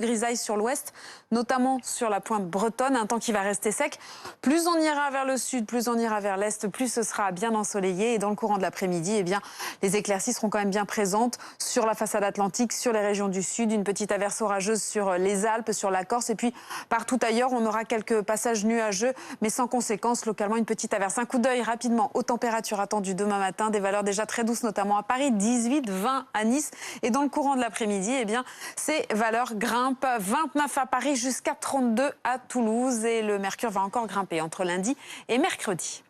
Grisaille sur l'ouest, notamment sur la pointe bretonne, un temps qui va rester sec. Plus on ira vers le sud, plus on ira vers l'est, plus ce sera bien ensoleillé. Et dans le courant de l'après-midi, eh bien, les éclaircies seront quand même bien présentes sur la façade atlantique, sur les régions du sud, une petite averse orageuse sur les Alpes, sur la Corse. Et puis partout ailleurs, on aura quelques passages nuageux, mais sans conséquence, localement une petite averse. Un coup d'œil rapidement aux températures attendues demain matin, des valeurs déjà très douces, notamment à Paris, 18, 20 à Nice. Et dans le courant de l'après-midi, eh bien, ces valeurs grimpent. 29 à Paris jusqu'à 32 à Toulouse et le mercure va encore grimper entre lundi et mercredi.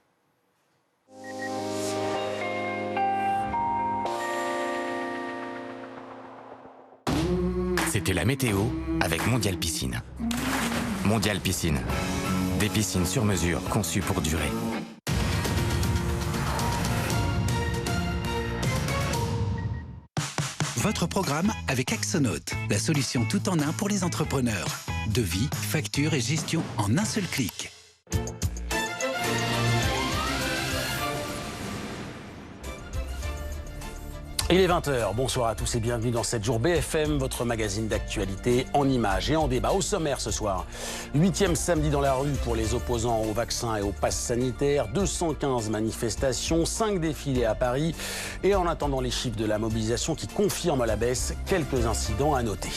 C'était la météo avec Mondial Piscine. Mondial Piscine, des piscines sur mesure conçues pour durer. Votre programme avec Axonote, la solution tout en un pour les entrepreneurs. Devis, facture et gestion en un seul clic. Il est 20h, bonsoir à tous et bienvenue dans 7 jours BFM, votre magazine d'actualité en images et en débat. Au sommaire ce soir, 8e samedi dans la rue pour les opposants au vaccin et au pass sanitaire, 215 manifestations, 5 défilés à Paris et en attendant les chiffres de la mobilisation qui confirment la baisse, quelques incidents à noter.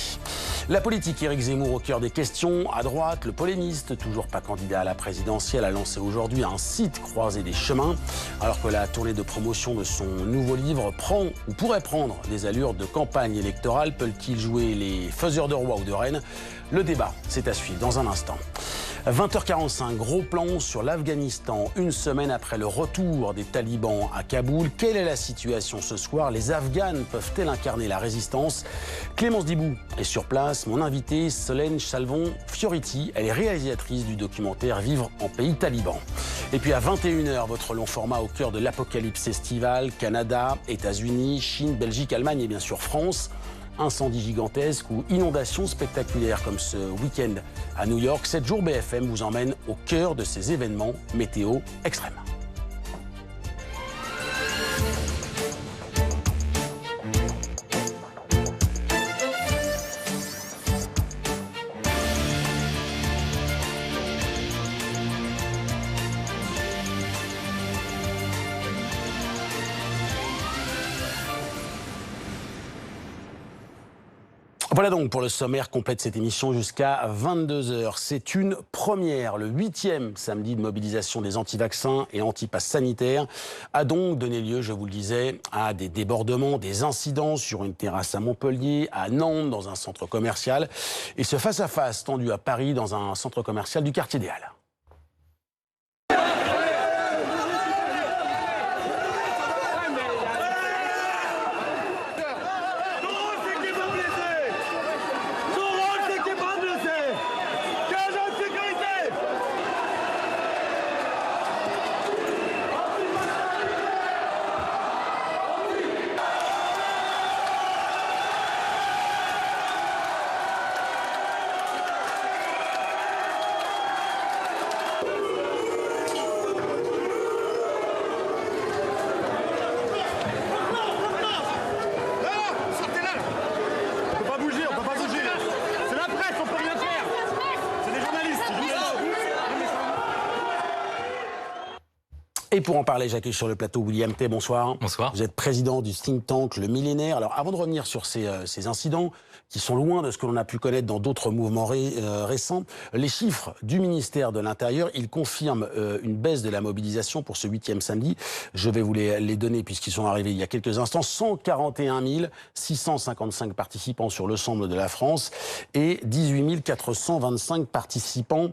La politique, Éric Zemmour au cœur des questions. À droite, le polémiste, toujours pas candidat à la présidentielle, a lancé aujourd'hui un site croisé des chemins, alors que la tournée de promotion de son nouveau livre prend ou pourrait prendre des allures de campagne électorale. Peut-il jouer les faiseurs de roi ou de reine? Le débat, c'est à suivre dans un instant. 20h45, gros plan sur l'Afghanistan, une semaine après le retour des talibans à Kaboul. Quelle est la situation ce soir? Les Afghanes peuvent-elles incarner la résistance? Clémence Dibou est sur place. Mon invitée, Solène Chalvon-Fioriti, elle est réalisatrice du documentaire Vivre en pays taliban. Et puis à 21h, votre long format au cœur de l'apocalypse estivale. Canada, États-Unis, Chine, Belgique, Allemagne et bien sûr France. Incendie gigantesque ou inondations spectaculaires comme ce week-end à New York. 7 jours BFM vous emmène au cœur de ces événements météo extrêmes. Voilà donc pour le sommaire complet de cette émission jusqu'à 22h. C'est une première. Le 8e samedi de mobilisation des anti-vaccins et anti-pass sanitaires a donc donné lieu, je vous le disais, à des débordements, des incidents sur une terrasse à Montpellier, à Nantes, dans un centre commercial. Et ce face-à-face tendu à Paris, dans un centre commercial du quartier des Halles. Et pour en parler, j'accueille sur le plateau William Tay. Bonsoir. Bonsoir. Vous êtes président du think tank Le Millénaire. Alors, avant de revenir sur ces incidents, qui sont loin de ce que l'on a pu connaître dans d'autres mouvements récents, les chiffres du ministère de l'Intérieur, ils confirment une baisse de la mobilisation pour ce 8e samedi. Je vais vous les donner puisqu'ils sont arrivés il y a quelques instants. 141 655 participants sur l'ensemble de la France et 18 425 participants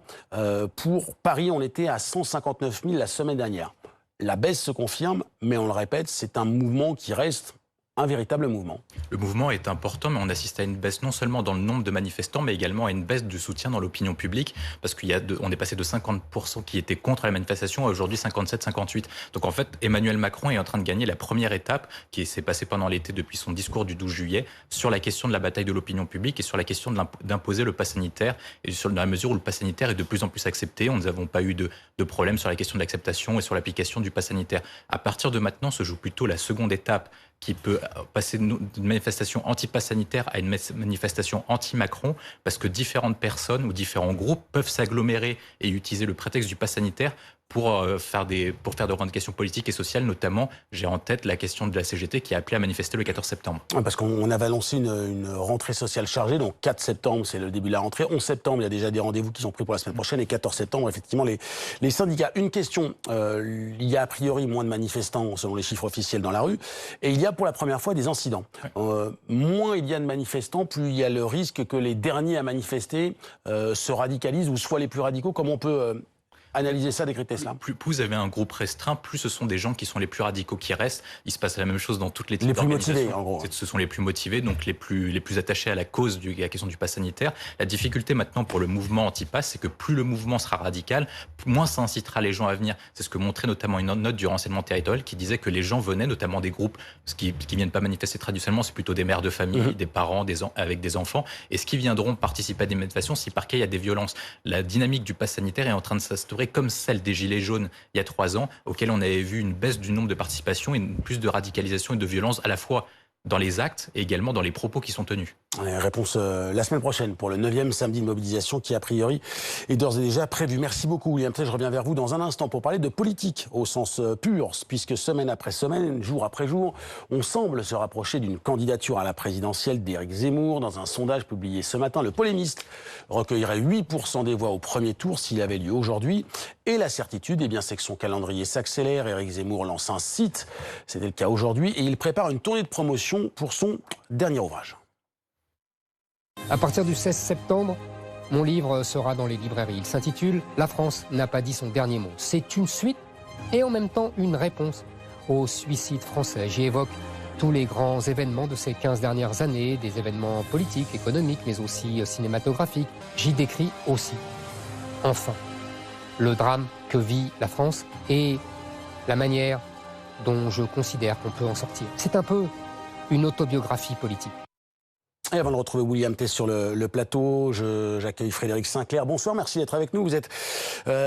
pour Paris. On était à 159 000 la semaine dernière. La baisse se confirme, mais on le répète, c'est un mouvement qui reste un véritable mouvement. Le mouvement est important, mais on assiste à une baisse non seulement dans le nombre de manifestants, mais également à une baisse du soutien dans l'opinion publique, parce on est passé de 50% qui étaient contre la manifestation à aujourd'hui 57-58. Donc en fait, Emmanuel Macron est en train de gagner la première étape qui s'est passée pendant l'été depuis son discours du 12 juillet sur la question de la bataille de l'opinion publique et sur la question d'imposer le pass sanitaire, et dans la mesure où le pass sanitaire est de plus en plus accepté. Nous n'avons pas eu de problème sur la question de l'acceptation et sur l'application du pass sanitaire. À partir de maintenant se joue plutôt la seconde étape qui peut passer d'une manifestation anti-pass sanitaire à une manifestation anti-Macron, parce que différentes personnes ou différents groupes peuvent s'agglomérer et utiliser le prétexte du pass sanitaire pour faire de revendications politiques et sociales, notamment, j'ai en tête la question de la CGT qui a appelé à manifester le 14 septembre. Parce qu'on avait annoncé une rentrée sociale chargée, donc 4 septembre, c'est le début de la rentrée. 11 septembre, il y a déjà des rendez-vous qui sont pris pour la semaine prochaine, et 14 septembre, effectivement, les syndicats. Une question, il y a a priori moins de manifestants, selon les chiffres officiels, dans la rue, et il y a pour la première fois des incidents. Moins il y a de manifestants, plus il y a le risque que les derniers à manifester se radicalisent ou soient les plus radicaux, comme on peut... analyser ça, décrypter cela. Plus vous avez un groupe restreint, plus ce sont des gens qui sont les plus radicaux qui restent. Il se passe la même chose dans toutes les types d'organisations. Les plus motivés, en gros. Ce sont les plus motivés, donc les plus attachés à la cause de la question du pass sanitaire. La difficulté maintenant pour le mouvement anti-pass, c'est que plus le mouvement sera radical, moins ça incitera les gens à venir. C'est ce que montrait notamment une note du renseignement territorial qui disait que les gens venaient, notamment des groupes qui viennent pas manifester traditionnellement, c'est plutôt des mères de famille, des parents, avec des enfants, et ce qui viendront participer à des manifestations si par cas il y a des violences. La dynamique du pass sanitaire est en train de s'instaurer comme celle des Gilets jaunes il y a 3 ans, auquel on avait vu une baisse du nombre de participations et plus de radicalisation et de violence à la fois dans les actes et également dans les propos qui sont tenus. Réponse la semaine prochaine pour le 9e samedi de mobilisation qui, a priori, est d'ores et déjà prévu. Merci beaucoup, William T. Je reviens vers vous dans un instant pour parler de politique au sens pur, puisque semaine après semaine, jour après jour, on semble se rapprocher d'une candidature à la présidentielle d'Éric Zemmour. Dans un sondage publié ce matin, le polémiste recueillerait 8% des voix au premier tour s'il avait lieu aujourd'hui. Et la certitude, c'est que son calendrier s'accélère. Éric Zemmour lance un site, c'était le cas aujourd'hui, et il prépare une tournée de promotion pour son dernier ouvrage. À partir du 16 septembre, mon livre sera dans les librairies. Il s'intitule « La France n'a pas dit son dernier mot ». C'est une suite et en même temps une réponse au suicide français. J'y évoque tous les grands événements de ces 15 dernières années, des événements politiques, économiques, mais aussi cinématographiques. J'y décris aussi, enfin, le drame que vit la France et la manière dont je considère qu'on peut en sortir. C'est un peu une autobiographie politique. Et avant de retrouver William T. sur le plateau, j'accueille Frédéric Sinclair. Bonsoir, merci d'être avec nous. Vous êtes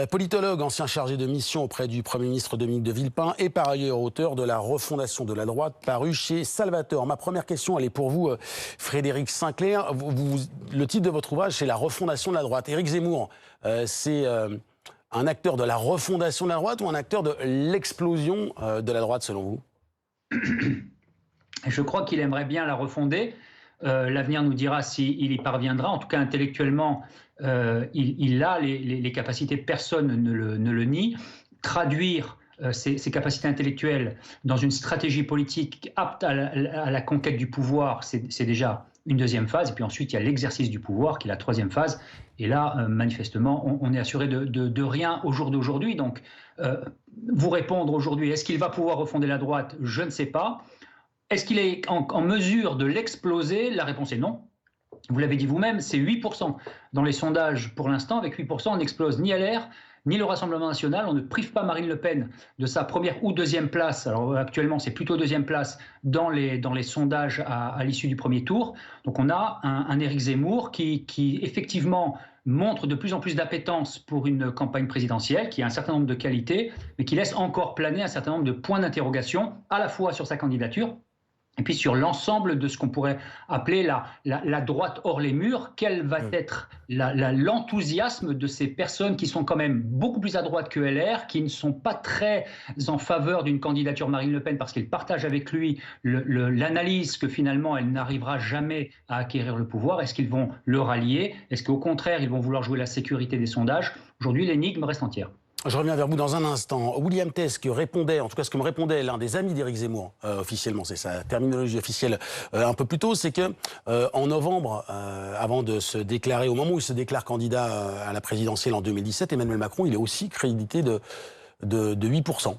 politologue, ancien chargé de mission auprès du Premier ministre Dominique de Villepin et par ailleurs auteur de La refondation de la droite, paru chez Salvatore. Ma première question, elle est pour vous, Frédéric Sinclair. Le titre de votre ouvrage, c'est La refondation de la droite. Éric Zemmour, c'est un acteur de la refondation de la droite ou un acteur de l'explosion de la droite, selon vous ? Je crois qu'il aimerait bien la refonder. L'avenir nous dira s'il y parviendra. En tout cas, intellectuellement, il a les capacités, personne ne le nie. Traduire ses capacités intellectuelles dans une stratégie politique apte à la conquête du pouvoir, c'est déjà une deuxième phase. Et puis ensuite, il y a l'exercice du pouvoir, qui est la troisième phase. Et là, manifestement, on est assuré de rien au jour d'aujourd'hui. Donc, vous répondre aujourd'hui, est-ce qu'il va pouvoir refonder la droite? Je ne sais pas. Est-ce qu'il est en mesure de l'exploser? La réponse est non. Vous l'avez dit vous-même, c'est 8% dans les sondages pour l'instant. Avec 8%, on n'explose ni LR, ni le Rassemblement national. On ne prive pas Marine Le Pen de sa première ou deuxième place. Alors actuellement, c'est plutôt deuxième place dans les sondages à l'issue du premier tour. Donc on a un Éric Zemmour qui effectivement montre de plus en plus d'appétence pour une campagne présidentielle, qui a un certain nombre de qualités, mais qui laisse encore planer un certain nombre de points d'interrogation, à la fois sur sa candidature, et puis sur l'ensemble de ce qu'on pourrait appeler la droite hors les murs. Quel va être l'enthousiasme de ces personnes qui sont quand même beaucoup plus à droite que LR, qui ne sont pas très en faveur d'une candidature Marine Le Pen parce qu'ils partagent avec lui l'analyse que finalement elle n'arrivera jamais à acquérir le pouvoir. Est-ce qu'ils vont le rallier? Est-ce qu'au contraire ils vont vouloir jouer la sécurité des sondages? Aujourd'hui l'énigme reste entière. Je reviens vers vous dans un instant. William T, ce que me répondait l'un des amis d'Éric Zemmour, officiellement, c'est sa terminologie officielle, un peu plus tôt, c'est que en novembre, avant de se déclarer, au moment où il se déclare candidat à la présidentielle en 2017, Emmanuel Macron, il est aussi crédité de 8%.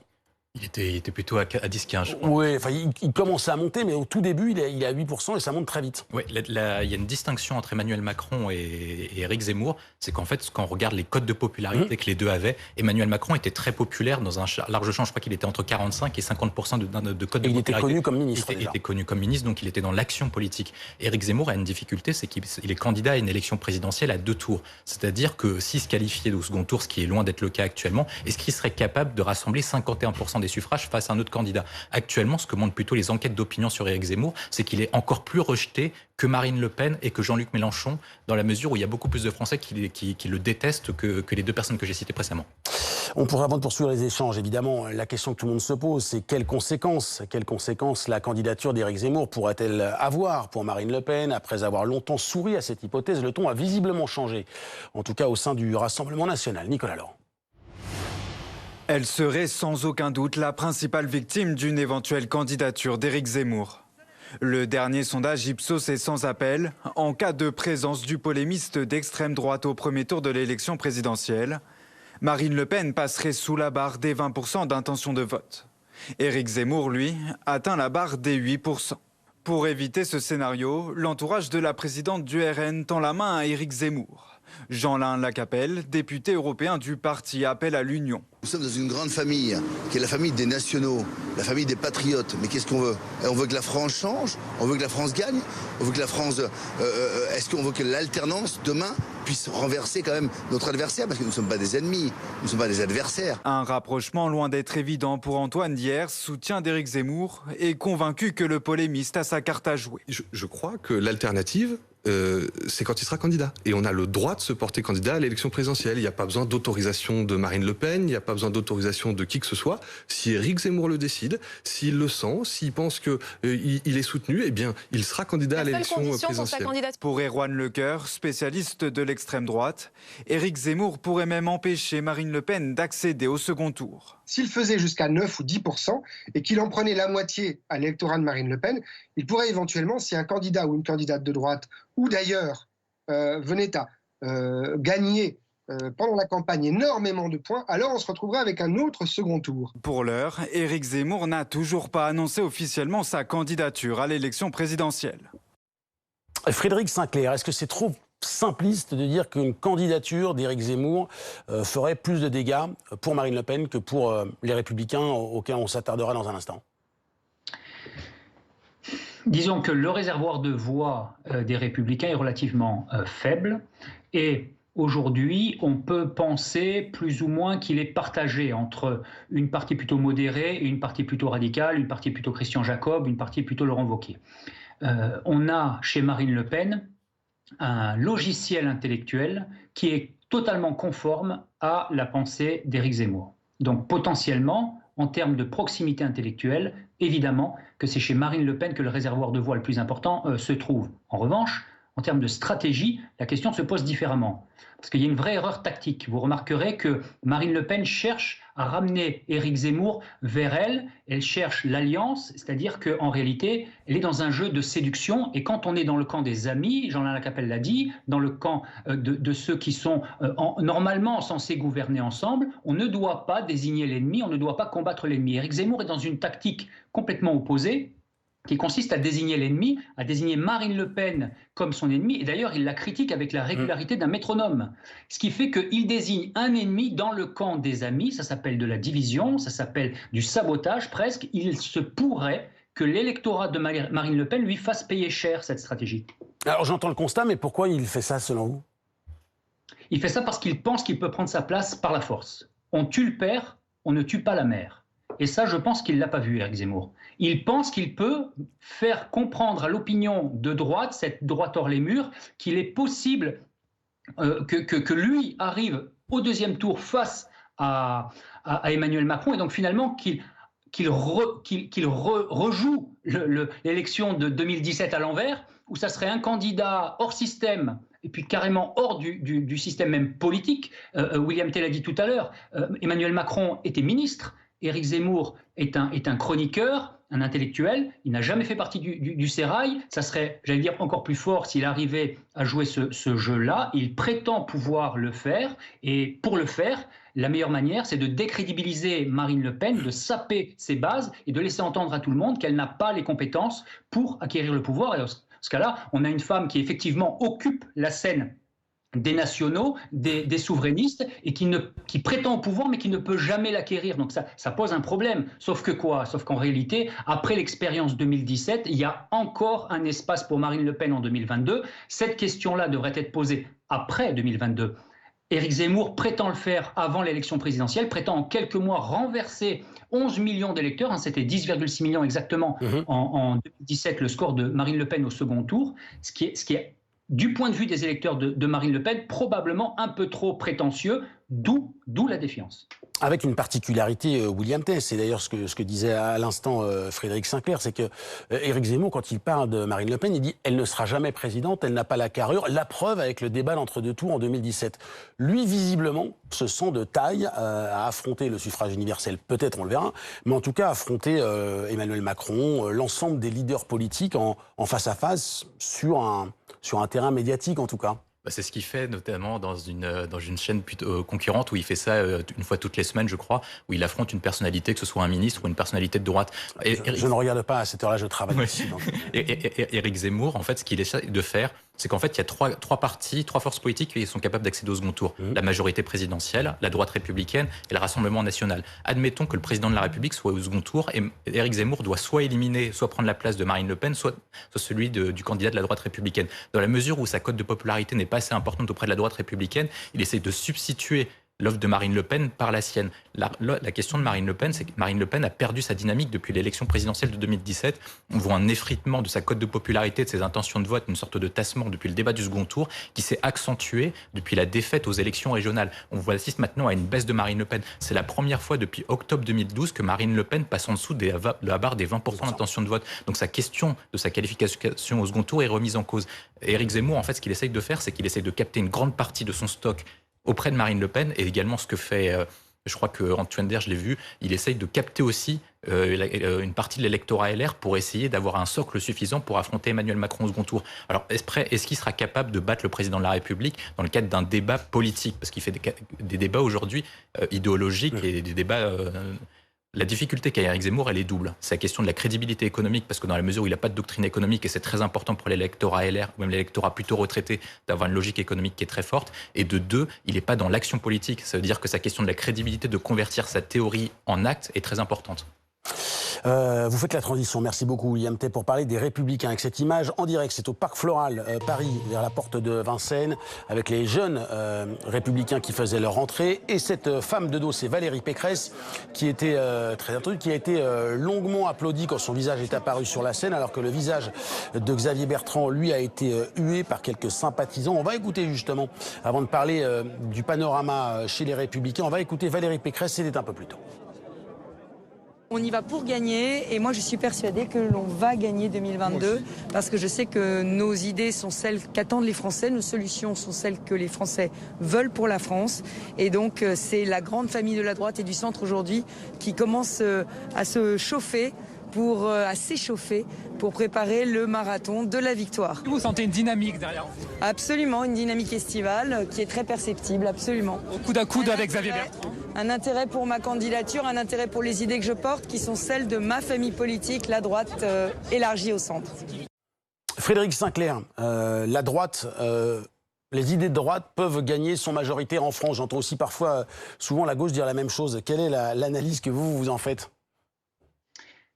Il était plutôt à 10-15, je crois. Oui, enfin, il commençait à monter, mais au tout début, il est à 8% et ça monte très vite. Oui, il y a une distinction entre Emmanuel Macron et Éric Zemmour, c'est qu'en fait, quand on regarde les codes de popularité que les deux avaient, Emmanuel Macron était très populaire dans un large champ. Je crois qu'il était entre 45 et 50% de codes de popularité. Il était connu comme ministre. Il était connu comme ministre, donc il était dans l'action politique. Éric Zemmour a une difficulté, c'est qu'il est candidat à une élection présidentielle à 2 tours. C'est-à-dire que s'il se qualifiait au second tour, ce qui est loin d'être le cas actuellement, est-ce qu'il serait capable de rassembler 51% des suffrages face à un autre candidat. Actuellement, ce que montrent plutôt les enquêtes d'opinion sur Éric Zemmour, c'est qu'il est encore plus rejeté que Marine Le Pen et que Jean-Luc Mélenchon, dans la mesure où il y a beaucoup plus de Français qui le détestent que les deux personnes que j'ai citées précédemment. On pourrait, avant de poursuivre les échanges, évidemment, la question que tout le monde se pose, c'est quelles conséquences la candidature d'Éric Zemmour pourrait-elle avoir pour Marine Le Pen? Après avoir longtemps souri à cette hypothèse, le ton a visiblement changé, en tout cas au sein du Rassemblement national. Nicolas Laurent. Elle serait sans aucun doute la principale victime d'une éventuelle candidature d'Éric Zemmour. Le dernier sondage Ipsos est sans appel. En cas de présence du polémiste d'extrême droite au premier tour de l'élection présidentielle, Marine Le Pen passerait sous la barre des 20% d'intention de vote. Éric Zemmour, lui, atteint la barre des 8%. Pour éviter ce scénario, l'entourage de la présidente du RN tend la main à Éric Zemmour. Jean-Lin Lacapelle, député européen du parti, appelle à l'union. Nous sommes dans une grande famille, qui est la famille des nationaux, la famille des patriotes. Mais qu'est-ce qu'on veut? On veut que la France change? On veut que la France gagne? On veut que la France... est-ce qu'on veut que l'alternance, demain, puisse renverser quand même notre adversaire? Parce que nous ne sommes pas des ennemis, nous ne sommes pas des adversaires. Un rapprochement loin d'être évident pour Antoine Diers, soutien d'Éric Zemmour, est convaincu que le polémiste a sa carte à jouer. Je crois que l'alternative... c'est quand il sera candidat. Et on a le droit de se porter candidat à l'élection présidentielle. Il n'y a pas besoin d'autorisation de Marine Le Pen, il n'y a pas besoin d'autorisation de qui que ce soit. Si Éric Zemmour le décide, s'il le sent, s'il pense qu'il est soutenu, eh bien, il sera candidat à l'élection présidentielle. Pour Erwan Lecoeur, spécialiste de l'extrême droite, Éric Zemmour pourrait même empêcher Marine Le Pen d'accéder au second tour. S'il faisait jusqu'à 9 ou 10% et qu'il en prenait la moitié à l'électorat de Marine Le Pen, il pourrait éventuellement, si un candidat ou une candidate de droite ou d'ailleurs venait à gagner pendant la campagne énormément de points, alors on se retrouverait avec un autre second tour. Pour l'heure, Éric Zemmour n'a toujours pas annoncé officiellement sa candidature à l'élection présidentielle. Frédéric Sinclair, est-ce que c'est trop simpliste de dire qu'une candidature d'Éric Zemmour ferait plus de dégâts pour Marine Le Pen que pour les Républicains, auxquels on s'attardera dans un instant? Disons que le réservoir de voix des Républicains est relativement faible et aujourd'hui, on peut penser plus ou moins qu'il est partagé entre une partie plutôt modérée et une partie plutôt radicale, une partie plutôt Christian Jacob, une partie plutôt Laurent Wauquiez. On a chez Marine Le Pen un logiciel intellectuel qui est totalement conforme à la pensée d'Éric Zemmour. Donc potentiellement, en termes de proximité intellectuelle, évidemment que c'est chez Marine Le Pen que le réservoir de voix le plus important se trouve. En revanche, en termes de stratégie, la question se pose différemment. Parce qu'il y a une vraie erreur tactique. Vous remarquerez que Marine Le Pen cherche à ramener Éric Zemmour vers elle. Elle cherche l'alliance, c'est-à-dire qu'en réalité, elle est dans un jeu de séduction. Et quand on est dans le camp des amis, Jean-Lin Lacapelle l'a dit, dans le camp de ceux qui sont normalement censés gouverner ensemble, on ne doit pas désigner l'ennemi, on ne doit pas combattre l'ennemi. Éric Zemmour est dans une tactique complètement opposée, qui consiste à désigner l'ennemi, à désigner Marine Le Pen comme son ennemi. Et d'ailleurs, il la critique avec la régularité d'un métronome. Ce qui fait qu'il désigne un ennemi dans le camp des amis. Ça s'appelle de la division, ça s'appelle du sabotage presque. Il se pourrait que l'électorat de Marine Le Pen lui fasse payer cher cette stratégie. Alors j'entends le constat, mais pourquoi il fait ça selon vous? Il fait ça parce qu'il pense qu'il peut prendre sa place par la force. On tue le père, on ne tue pas la mère. Et ça, je pense qu'il ne l'a pas vu, Éric Zemmour. Il pense qu'il peut faire comprendre à l'opinion de droite, cette droite hors les murs, qu'il est possible que lui arrive au deuxième tour face à Emmanuel Macron, et donc finalement qu'il rejoue l'élection de 2017 à l'envers, où ça serait un candidat hors système, et puis carrément hors du système même politique. William Tell l'a dit tout à l'heure, Emmanuel Macron était ministre, Éric Zemmour est un chroniqueur, un intellectuel, il n'a jamais fait partie du sérail. Ça serait, j'allais dire, encore plus fort s'il arrivait à jouer ce jeu-là. Il prétend pouvoir le faire, et pour le faire, la meilleure manière, c'est de décrédibiliser Marine Le Pen, de saper ses bases et de laisser entendre à tout le monde qu'elle n'a pas les compétences pour acquérir le pouvoir. Et dans ce cas-là, on a une femme qui effectivement occupe la scène des nationaux, des souverainistes, et qui prétend au pouvoir, mais qui ne peut jamais l'acquérir. Donc ça pose un problème. Sauf que quoi? Sauf qu'en réalité, après l'expérience 2017, il y a encore un espace pour Marine Le Pen en 2022. Cette question-là devrait être posée après 2022. Éric Zemmour prétend le faire avant l'élection présidentielle, prétend en quelques mois renverser 11 millions d'électeurs, hein, c'était 10,6 millions exactement en 2017, le score de Marine Le Pen au second tour, ce qui est du point de vue des électeurs de Marine Le Pen, probablement un peu trop prétentieux, d'où la défiance. Avec une particularité, William Tay, c'est d'ailleurs ce que disait à l'instant Frédéric Sinclair, c'est que Éric Zemmour, quand il parle de Marine Le Pen, il dit « elle ne sera jamais présidente, elle n'a pas la carrure », la preuve avec le débat d'entre-deux tours en 2017. Lui, visiblement, se sent de taille à affronter le suffrage universel, peut-être on le verra, mais en tout cas affronter Emmanuel Macron, l'ensemble des leaders politiques en face à face sur un terrain médiatique en tout cas. C'est ce qu'il fait notamment dans une chaîne plutôt concurrente où il fait ça une fois toutes les semaines, je crois, où il affronte une personnalité, que ce soit un ministre ou une personnalité de droite. Je ne regarde pas à cette heure-là, je travaille ici. Donc... Éric Zemmour, en fait, ce qu'il essaie de faire, c'est qu'en fait, il y a trois forces politiques qui sont capables d'accéder au second tour. La majorité présidentielle, la droite républicaine et le Rassemblement national. Admettons que le président de la République soit au second tour et Éric Zemmour doit soit éliminer, soit prendre la place de Marine Le Pen, soit celui du candidat de la droite républicaine. Dans la mesure où sa cote de popularité n'est pas assez importante auprès de la droite républicaine, il essaie de substituer l'offre de Marine Le Pen par la sienne. La question de Marine Le Pen, c'est que Marine Le Pen a perdu sa dynamique depuis l'élection présidentielle de 2017. On voit un effritement de sa cote de popularité, de ses intentions de vote, une sorte de tassement depuis le débat du second tour qui s'est accentué depuis la défaite aux élections régionales. On assiste maintenant à une baisse de Marine Le Pen. C'est la première fois depuis octobre 2012 que Marine Le Pen passe en dessous de la barre des 20% d'intention de vote. Donc sa question de sa qualification au second tour est remise en cause. Éric Zemmour, en fait, ce qu'il essaye de faire, c'est qu'il essaye de capter une grande partie de son stock auprès de Marine Le Pen, et également ce que fait, je crois que Antoine Der, je l'ai vu, il essaye de capter aussi une partie de l'électorat LR pour essayer d'avoir un socle suffisant pour affronter Emmanuel Macron au second tour. Alors, est-ce qu'il sera capable de battre le président de la République dans le cadre d'un débat politique? Parce qu'il fait des débats aujourd'hui idéologiques et des débats... La difficulté qu'a Éric Zemmour, elle est double. C'est la question de la crédibilité économique, parce que dans la mesure où il n'a pas de doctrine économique, et c'est très important pour l'électorat LR, ou même l'électorat plutôt retraité, d'avoir une logique économique qui est très forte. Et de deux, il n'est pas dans l'action politique. Ça veut dire que sa question de la crédibilité, de convertir sa théorie en acte, est très importante. Vous faites la transition, merci beaucoup William Tay, pour parler des Républicains. Avec cette image en direct, c'est au Parc Floral, Paris, vers la porte de Vincennes, avec les jeunes Républicains qui faisaient leur entrée. Et cette femme de dos, c'est Valérie Pécresse, qui était très attendue, qui a été longuement applaudie quand son visage est apparu sur la scène, alors que le visage de Xavier Bertrand, lui, a été hué par quelques sympathisants. On va écouter justement, avant de parler du panorama chez les Républicains, on va écouter Valérie Pécresse, c'était un peu plus tôt. On y va pour gagner et moi je suis persuadée que l'on va gagner 2022 parce que je sais que nos idées sont celles qu'attendent les Français, nos solutions sont celles que les Français veulent pour la France et donc c'est la grande famille de la droite et du centre aujourd'hui qui commence à se chauffer à s'échauffer pour préparer le marathon de la victoire. Vous sentez une dynamique derrière vous? Absolument, une dynamique estivale qui est très perceptible, absolument. Au coude à coude avec Xavier Bertrand. Un intérêt pour ma candidature, un intérêt pour les idées que je porte, qui sont celles de ma famille politique, la droite élargie au centre. Frédéric Sinclair, la droite... Les idées de droite peuvent gagner son majorité en France. J'entends aussi parfois, souvent la gauche dire la même chose. Quelle est l'analyse que vous en faites ?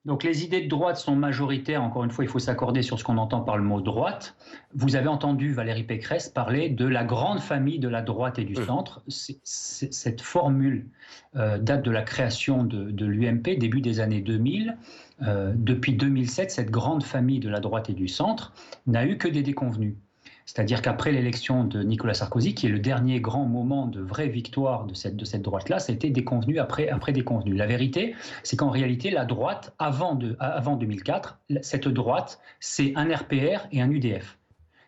Donc les idées de droite sont majoritaires. Encore une fois, il faut s'accorder sur ce qu'on entend par le mot droite. Vous avez entendu Valérie Pécresse parler de la grande famille de la droite et du centre. Cette formule date de la création de l'UMP, début des années 2000. Depuis 2007, cette grande famille de la droite et du centre n'a eu que des déconvenus. C'est-à-dire qu'après l'élection de Nicolas Sarkozy, qui est le dernier grand moment de vraie victoire de cette droite-là, ça a été déconvenu après déconvenu. La vérité, c'est qu'en réalité, la droite, avant 2004, cette droite, c'est un RPR et un UDF.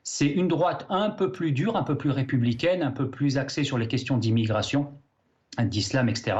C'est une droite un peu plus dure, un peu plus républicaine, un peu plus axée sur les questions d'immigration, d'islam, etc.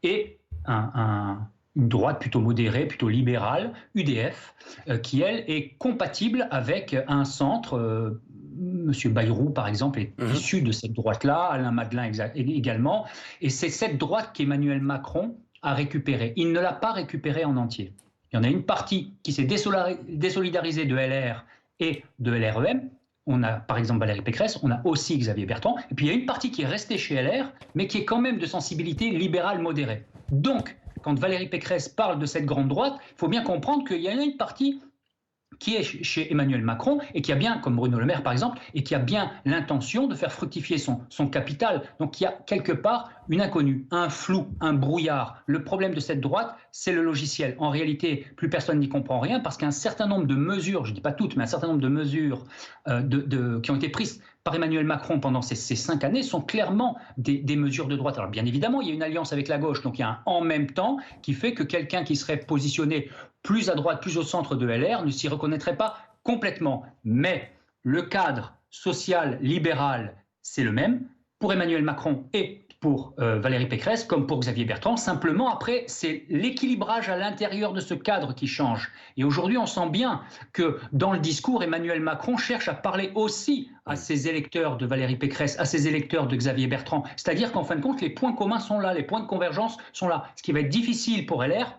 Et une droite plutôt modérée, plutôt libérale, UDF, qui, elle, est compatible avec un centre... Monsieur Bayrou, par exemple, est issu de cette droite-là, Alain Madelin également, et c'est cette droite qu'Emmanuel Macron a récupérée. Il ne l'a pas récupérée en entier. Il y en a une partie qui s'est désolidarisée de LR et de LREM. On a par exemple Valérie Pécresse, on a aussi Xavier Bertrand, et puis il y a une partie qui est restée chez LR, mais qui est quand même de sensibilité libérale modérée. Donc, quand Valérie Pécresse parle de cette grande droite, il faut bien comprendre qu'il y en a une partie qui est chez Emmanuel Macron et qui a bien, comme Bruno Le Maire par exemple, et qui a bien l'intention de faire fructifier son capital. Donc il y a quelque part une inconnue, un flou, un brouillard. Le problème de cette droite, c'est le logiciel. En réalité, plus personne n'y comprend rien parce qu'un certain nombre de mesures, je ne dis pas toutes, mais un certain nombre de mesures qui ont été prises par Emmanuel Macron pendant ces 5 années sont clairement des mesures de droite. Alors bien évidemment, il y a une alliance avec la gauche, donc il y a un en même temps qui fait que quelqu'un qui serait positionné plus à droite, plus au centre de LR, ne s'y reconnaîtrait pas complètement. Mais le cadre social, libéral, c'est le même pour Emmanuel Macron et pour Valérie Pécresse, comme pour Xavier Bertrand. Simplement, après, c'est l'équilibrage à l'intérieur de ce cadre qui change. Et aujourd'hui, on sent bien que dans le discours, Emmanuel Macron cherche à parler aussi à ses électeurs de Valérie Pécresse, à ses électeurs de Xavier Bertrand. C'est-à-dire qu'en fin de compte, les points communs sont là, les points de convergence sont là. Ce qui va être difficile pour LR,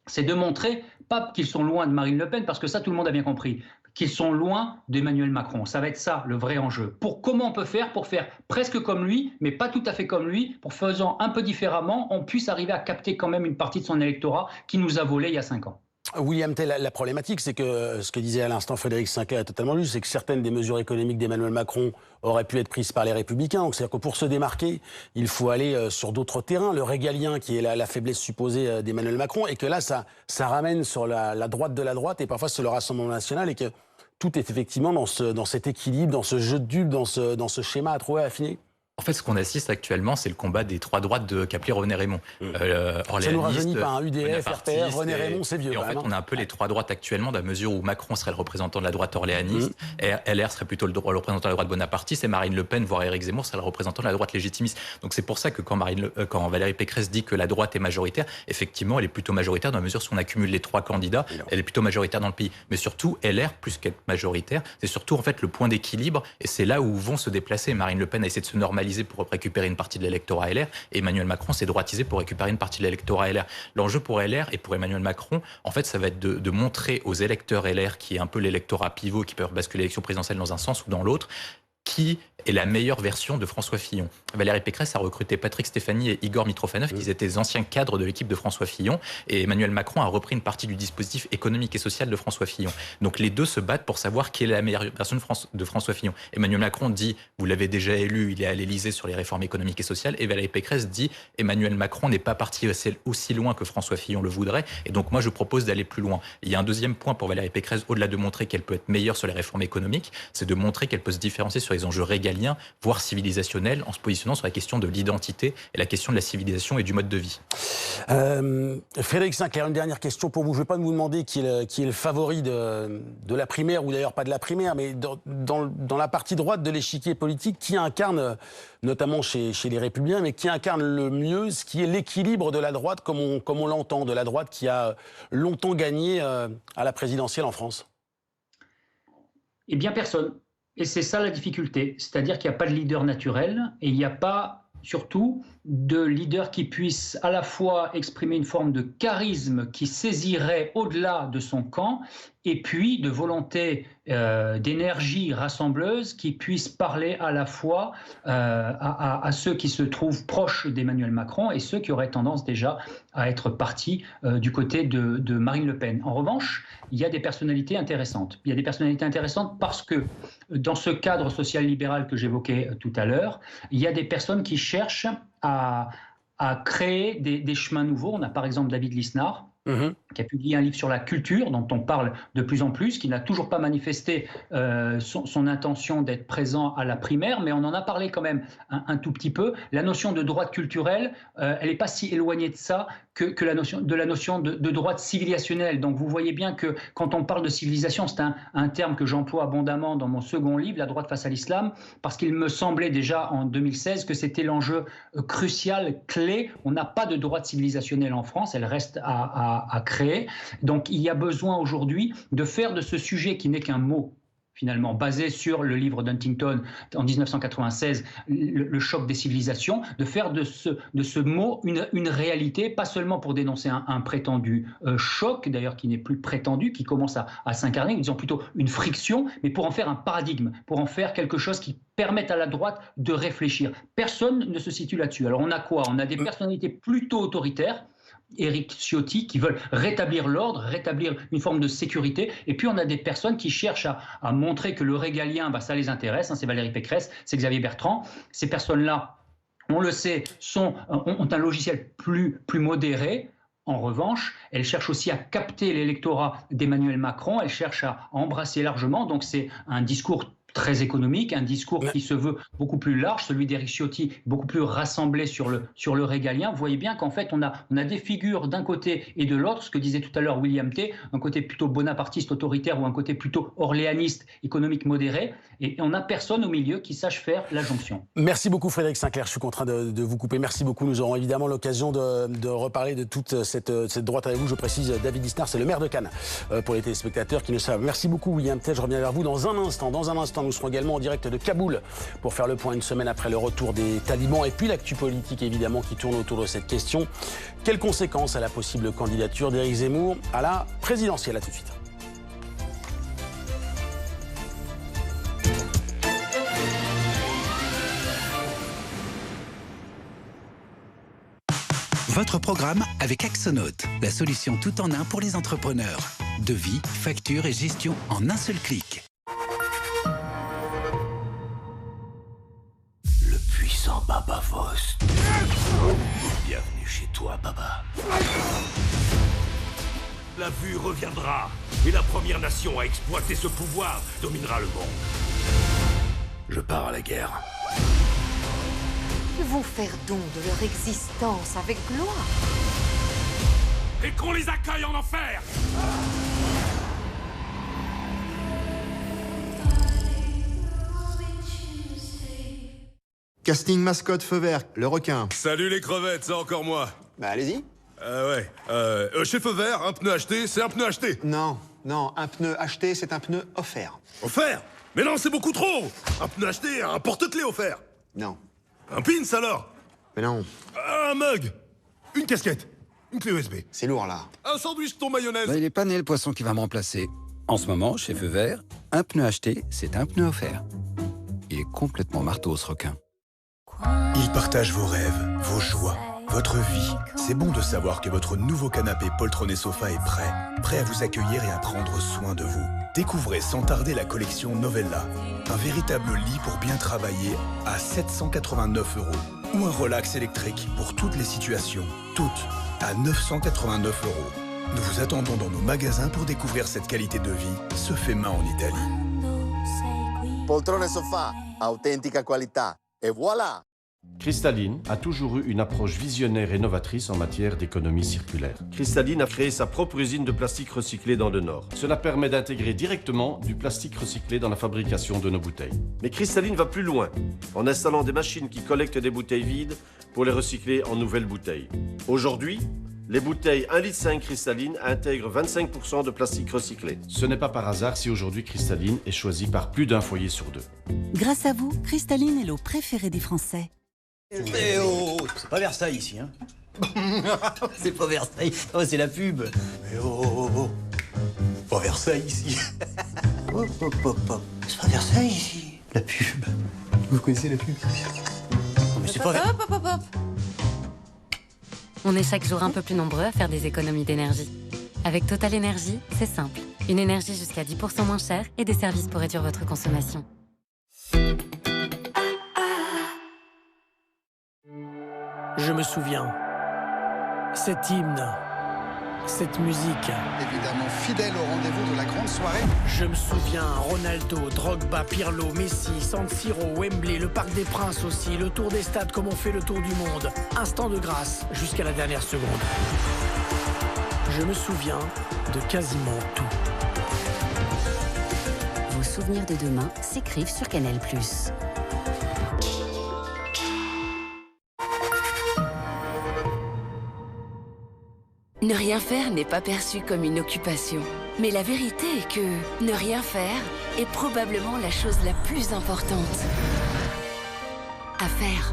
c'est de montrer, pas qu'ils sont loin de Marine Le Pen, parce que ça, tout le monde a bien compris, qu'ils sont loin d'Emmanuel Macron. Ça va être ça, le vrai enjeu. Comment on peut faire pour faire presque comme lui, mais pas tout à fait comme lui, pour faisant un peu différemment, on puisse arriver à capter quand même une partie de son électorat qui nous a volé il y a 5 ans. William Tell, la problématique, c'est que ce que disait à l'instant Frédéric Sinquet est totalement juste, c'est que certaines des mesures économiques d'Emmanuel Macron auraient pu être prises par les Républicains. Donc c'est-à-dire que pour se démarquer, il faut aller sur d'autres terrains, le régalien qui est la faiblesse supposée d'Emmanuel Macron, et que là, ça ramène sur la droite de la droite, et parfois sur le Rassemblement national, et que tout est effectivement dans cet équilibre, dans ce jeu de dupes, dans ce schéma à trouver, à affiner. En fait, ce qu'on assiste actuellement, c'est le combat des 3 droites de qu'appelait René Raymond. Ça nous rajeunit pas, UDF, RPR, René Raymond, c'est vieux. Et en fait, on a un peu les 3 droites actuellement, dans la mesure où Macron serait le représentant de la droite orléaniste, LR serait plutôt le représentant de la droite bonapartiste, et Marine Le Pen, voire Éric Zemmour, serait le représentant de la droite légitimiste. Donc c'est pour ça que quand Valérie Pécresse dit que la droite est majoritaire, effectivement, elle est plutôt majoritaire dans la mesure où on accumule les 3 candidats, elle est plutôt majoritaire dans le pays. Mais surtout, LR, plus qu'être majoritaire, c'est surtout en fait le point d'équilibre, et c'est là où vont se déplacer. Marine Le Pen a essayé de se normaliser pour récupérer une partie de l'électorat LR, et Emmanuel Macron s'est droitisé pour récupérer une partie de l'électorat LR. L'enjeu pour LR et pour Emmanuel Macron, en fait, ça va être de montrer aux électeurs LR, qui est un peu l'électorat pivot, qui peut basculer l'élection présidentielle dans un sens ou dans l'autre, qui est la meilleure version de François Fillon. Valérie Pécresse a recruté Patrick Stéphanie et Igor Mitrofanov, qui étaient les anciens cadres de l'équipe de François Fillon, et Emmanuel Macron a repris une partie du dispositif économique et social de François Fillon. Donc les deux se battent pour savoir quelle est la meilleure version de François Fillon. Emmanuel Macron dit, vous l'avez déjà élu, il est à l'Élysée sur les réformes économiques et sociales, et Valérie Pécresse dit, Emmanuel Macron n'est pas parti aussi loin que François Fillon le voudrait, et donc moi je propose d'aller plus loin. Il y a un deuxième point pour Valérie Pécresse, au-delà de montrer qu'elle peut être meilleure sur les réformes économiques, c'est de montrer qu'elle peut se différencier sur les enjeux régaliens, voire civilisationnel, en se positionnant sur la question de l'identité et la question de la civilisation et du mode de vie. Frédéric Sinclair, une dernière question pour vous. Je ne vais pas vous demander qui est le favori de la primaire, ou d'ailleurs pas de la primaire, mais dans la partie droite de l'échiquier politique, qui incarne, notamment chez les Républicains, mais qui incarne le mieux ce qui est l'équilibre de la droite, comme on l'entend, de la droite qui a longtemps gagné à la présidentielle en France? Eh bien, personne. Et c'est ça la difficulté, c'est-à-dire qu'il n'y a pas de leader naturel et il n'y a pas, surtout, de leader qui puisse à la fois exprimer une forme de charisme qui saisirait au-delà de son camp et puis de volonté d'énergie rassembleuse qui puisse parler à la fois à ceux qui se trouvent proches d'Emmanuel Macron et ceux qui auraient tendance déjà à être partis du côté de Marine Le Pen. En revanche, il y a des personnalités intéressantes. Il y a des personnalités intéressantes parce que dans ce cadre social-libéral que j'évoquais tout à l'heure, il y a des personnes qui cherchent à créer des chemins nouveaux. On a par exemple David Lisnard, qui a publié un livre sur la culture, dont on parle de plus en plus, qui n'a toujours pas manifesté son intention d'être présent à la primaire, mais on en a parlé quand même un tout petit peu. La notion de droite culturelle, elle n'est pas si éloignée de ça que la notion de droite civilisationnelle. Donc vous voyez bien que quand on parle de civilisation, c'est un terme que j'emploie abondamment dans mon second livre, La droite face à l'islam, parce qu'il me semblait déjà en 2016 que c'était l'enjeu crucial, clé. On n'a pas de droite civilisationnelle en France, elle reste à créer. Donc il y a besoin aujourd'hui de faire de ce sujet qui n'est qu'un mot, finalement, basé sur le livre d'Huntington en 1996, le choc des civilisations, de faire de ce mot une réalité, pas seulement pour dénoncer un prétendu choc, d'ailleurs qui n'est plus prétendu, qui commence à s'incarner, disons plutôt une friction, mais pour en faire un paradigme, pour en faire quelque chose qui permette à la droite de réfléchir. Personne ne se situe là-dessus. Alors on a quoi? On a des personnalités plutôt autoritaires. Éric Ciotti qui veulent rétablir l'ordre, rétablir une forme de sécurité. Et puis on a des personnes qui cherchent à montrer que le régalien, ça les intéresse. C'est Valérie Pécresse, c'est Xavier Bertrand. Ces personnes-là, on le sait, ont un logiciel plus modéré. En revanche, elles cherchent aussi à capter l'électorat d'Emmanuel Macron. Elles cherchent à embrasser largement. Donc c'est un discours très économique, un discours qui se veut beaucoup plus large, celui d'Éric Ciotti beaucoup plus rassemblé sur le régalien. Vous voyez bien qu'en fait on a des figures d'un côté et de l'autre, ce que disait tout à l'heure William T, un côté plutôt bonapartiste autoritaire ou un côté plutôt orléaniste économique modéré, et on n'a personne au milieu qui sache faire la jonction. Merci beaucoup Frédéric Sinclair, je suis contraint de vous couper, merci beaucoup. Nous aurons évidemment l'occasion de reparler de toute cette droite avec vous. Je précise, David Lisnard, c'est le maire de Cannes, pour les téléspectateurs qui ne savent. Merci beaucoup William T, je reviens vers vous dans un instant. Nous serons également en direct de Kaboul pour faire le point une semaine après le retour des talibans et puis l'actu politique évidemment qui tourne autour de cette question. Quelles conséquences a la possible candidature d'Éric Zemmour à la présidentielle? À tout de suite. Votre programme avec Axonote, la solution tout en un pour les entrepreneurs. Devis, facture et gestion en un seul clic. Puissant Baba Voss. Bienvenue chez toi, Baba. La vue reviendra, et la première nation à exploiter ce pouvoir dominera le monde. Je pars à la guerre. Ils vont faire don de leur existence avec gloire. Et qu'on les accueille en enfer. Casting mascotte feu vert, le requin. Salut les crevettes, c'est encore moi. Bah allez-y. Chez Feu Vert, un pneu acheté, c'est un pneu acheté. Non, un pneu acheté, c'est un pneu offert. Offert? Mais non, c'est beaucoup trop. Un pneu acheté, un porte-clés offert. Non. Un pins alors? Mais non. Un mug. Une casquette. Une clé USB. C'est lourd là. Un sandwich ton mayonnaise. Il est pas né le poisson qui va me remplacer. En ce moment, chez Feu Vert, un pneu acheté, c'est un pneu offert. Il est complètement marteau ce requin. Il partage vos rêves, vos joies, votre vie. C'est bon de savoir que votre nouveau canapé poltronné sofa est prêt à vous accueillir et à prendre soin de vous. Découvrez sans tarder la collection Novella, un véritable lit pour bien travailler à 789 € ou un relax électrique pour toutes les situations, toutes à 989 €. Nous vous attendons dans nos magasins pour découvrir cette qualité de vie, ce fait main en Italie. Poltrone sofa, authentica qualità. Et voilà! Cristalline a toujours eu une approche visionnaire et novatrice en matière d'économie circulaire. Cristalline a créé sa propre usine de plastique recyclé dans le Nord. Cela permet d'intégrer directement du plastique recyclé dans la fabrication de nos bouteilles. Mais Cristalline va plus loin, en installant des machines qui collectent des bouteilles vides pour les recycler en nouvelles bouteilles. Aujourd'hui, les bouteilles 1,5 litre Cristalline intègrent 25% de plastique recyclé. Ce n'est pas par hasard si aujourd'hui Cristalline est choisie par plus d'un foyer sur deux. Grâce à vous, Cristalline est l'eau préférée des Français. Eh oh, c'est pas Versailles ici, hein. C'est pas Versailles, oh, c'est la pub. Mais oh, pas Versailles ici. Hop. C'est pas Versailles ici, la pub. Vous connaissez la pub? Mais c'est pas Versailles. Hop. On est chaque jour un peu plus nombreux à faire des économies d'énergie. Avec Total Énergie, c'est simple. Une énergie jusqu'à 10% moins chère et des services pour réduire votre consommation. Je me souviens. Cet hymne, cette musique. Évidemment fidèle au rendez-vous de la grande soirée. Je me souviens, Ronaldo, Drogba, Pirlo, Messi, San Siro, Wembley, le Parc des Princes aussi, le tour des stades comme on fait le tour du monde. Instant de grâce jusqu'à la dernière seconde. Je me souviens de quasiment tout. Vos souvenirs de demain s'écrivent sur Canal+. Ne rien faire n'est pas perçu comme une occupation. Mais la vérité est que ne rien faire est probablement la chose la plus importante à faire.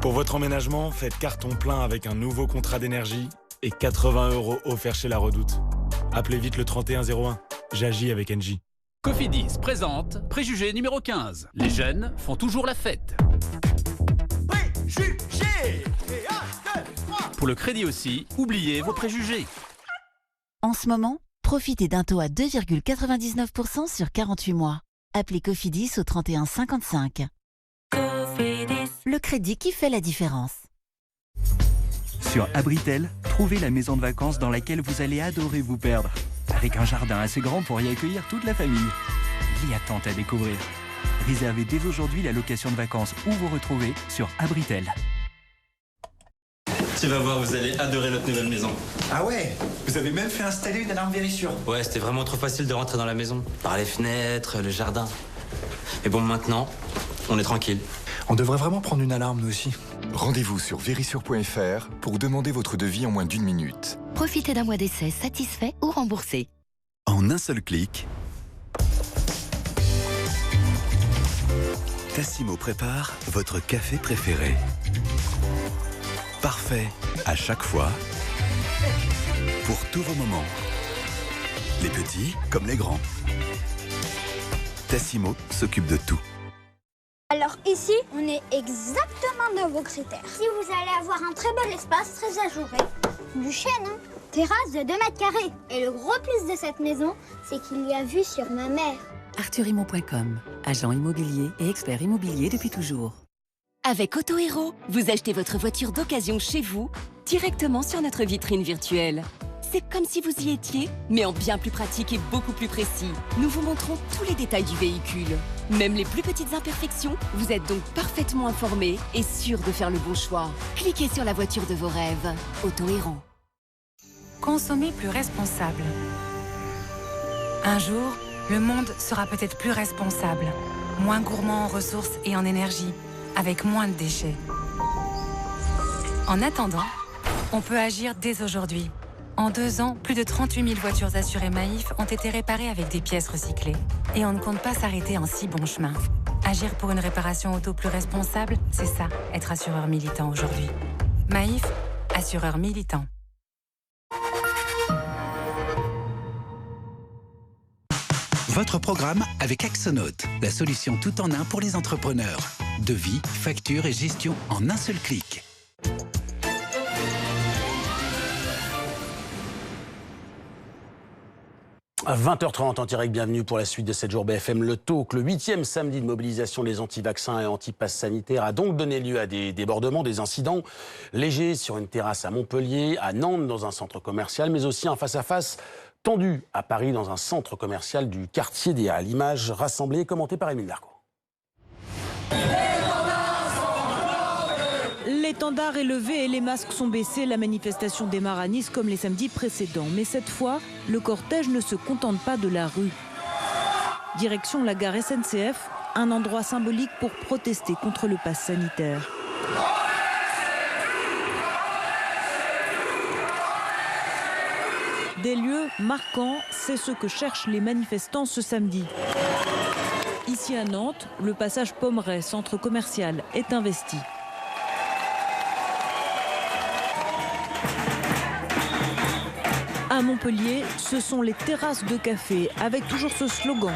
Pour votre emménagement, faites carton plein avec un nouveau contrat d'énergie et 80 € offerts chez La Redoute. Appelez vite le 3101. j'agis avec Engie. Cofidis présente Préjugé numéro 15. Les jeunes font toujours la fête. Préjugés. Pour le crédit aussi, oubliez vos préjugés. En ce moment, profitez d'un taux à 2,99% sur 48 mois. Appelez Cofidis au 31 55. Cofidis. Le crédit qui fait la différence. Sur Abritel, trouvez la maison de vacances dans laquelle vous allez adorer vous perdre. Avec un jardin assez grand pour y accueillir toute la famille. Il y a tant à découvrir. Réservez dès aujourd'hui la location de vacances où vous retrouvez sur Abritel. Tu vas voir, vous allez adorer notre nouvelle maison. Ah ouais? Vous avez même fait installer une alarme Vérissure. Ouais, c'était vraiment trop facile de rentrer dans la maison. Par les fenêtres, le jardin. Mais bon, maintenant, on est tranquille. On devrait vraiment prendre une alarme, nous aussi. Rendez-vous sur vérissure.fr pour demander votre devis en moins d'1 minute. Profitez d'un mois d'essai satisfait ou remboursé. En un seul clic, Tassimo prépare votre café préféré. Parfait à chaque fois, pour tous vos moments. Les petits comme les grands. Tassimo s'occupe de tout. Alors ici, on est exactement dans vos critères. Si vous allez avoir un très bel espace, très ajouré, du chêne, hein. Terrasse de 2 mètres carrés. Et le gros plus de cette maison, c'est qu'il y a vue sur ma mère. ArthurImmo.com, agent immobilier et expert immobilier depuis toujours. Avec Autohero, vous achetez votre voiture d'occasion chez vous, directement sur notre vitrine virtuelle. C'est comme si vous y étiez, mais en bien plus pratique et beaucoup plus précis. Nous vous montrons tous les détails du véhicule. Même les plus petites imperfections, vous êtes donc parfaitement informé et sûr de faire le bon choix. Cliquez sur la voiture de vos rêves. Autohero. Consommer plus responsable. Un jour, le monde sera peut-être plus responsable, moins gourmand en ressources et en énergie, avec moins de déchets. En attendant, on peut agir dès aujourd'hui. En 2 ans, plus de 38 000 voitures assurées Maïf ont été réparées avec des pièces recyclées. Et on ne compte pas s'arrêter en si bon chemin. Agir pour une réparation auto plus responsable, c'est ça, être assureur militant aujourd'hui. Maïf, assureur militant. Votre programme avec Axonote, la solution tout en un pour les entrepreneurs. Devis, facture et gestion en un seul clic. À 20h30 en direct, bienvenue pour la suite de 7 jours BFM. Le talk, le 8e samedi de mobilisation des anti-vaccins et anti-pass sanitaires a donc donné lieu à des débordements, des incidents légers sur une terrasse à Montpellier, à Nantes dans un centre commercial, mais aussi un face-à-face tendu à Paris dans un centre commercial du quartier des Halles. Images rassemblées et commentées par Émile Larco. L'étendard est levé et les masques sont baissés. La manifestation démarre à Nice comme les samedis précédents. Mais cette fois, le cortège ne se contente pas de la rue. Direction la gare SNCF, un endroit symbolique pour protester contre le pass sanitaire. Des lieux marquants, c'est ce que cherchent les manifestants ce samedi. Ici à Nantes, le passage Pommeraye, centre commercial, est investi. À Montpellier, ce sont les terrasses de café, avec toujours ce slogan.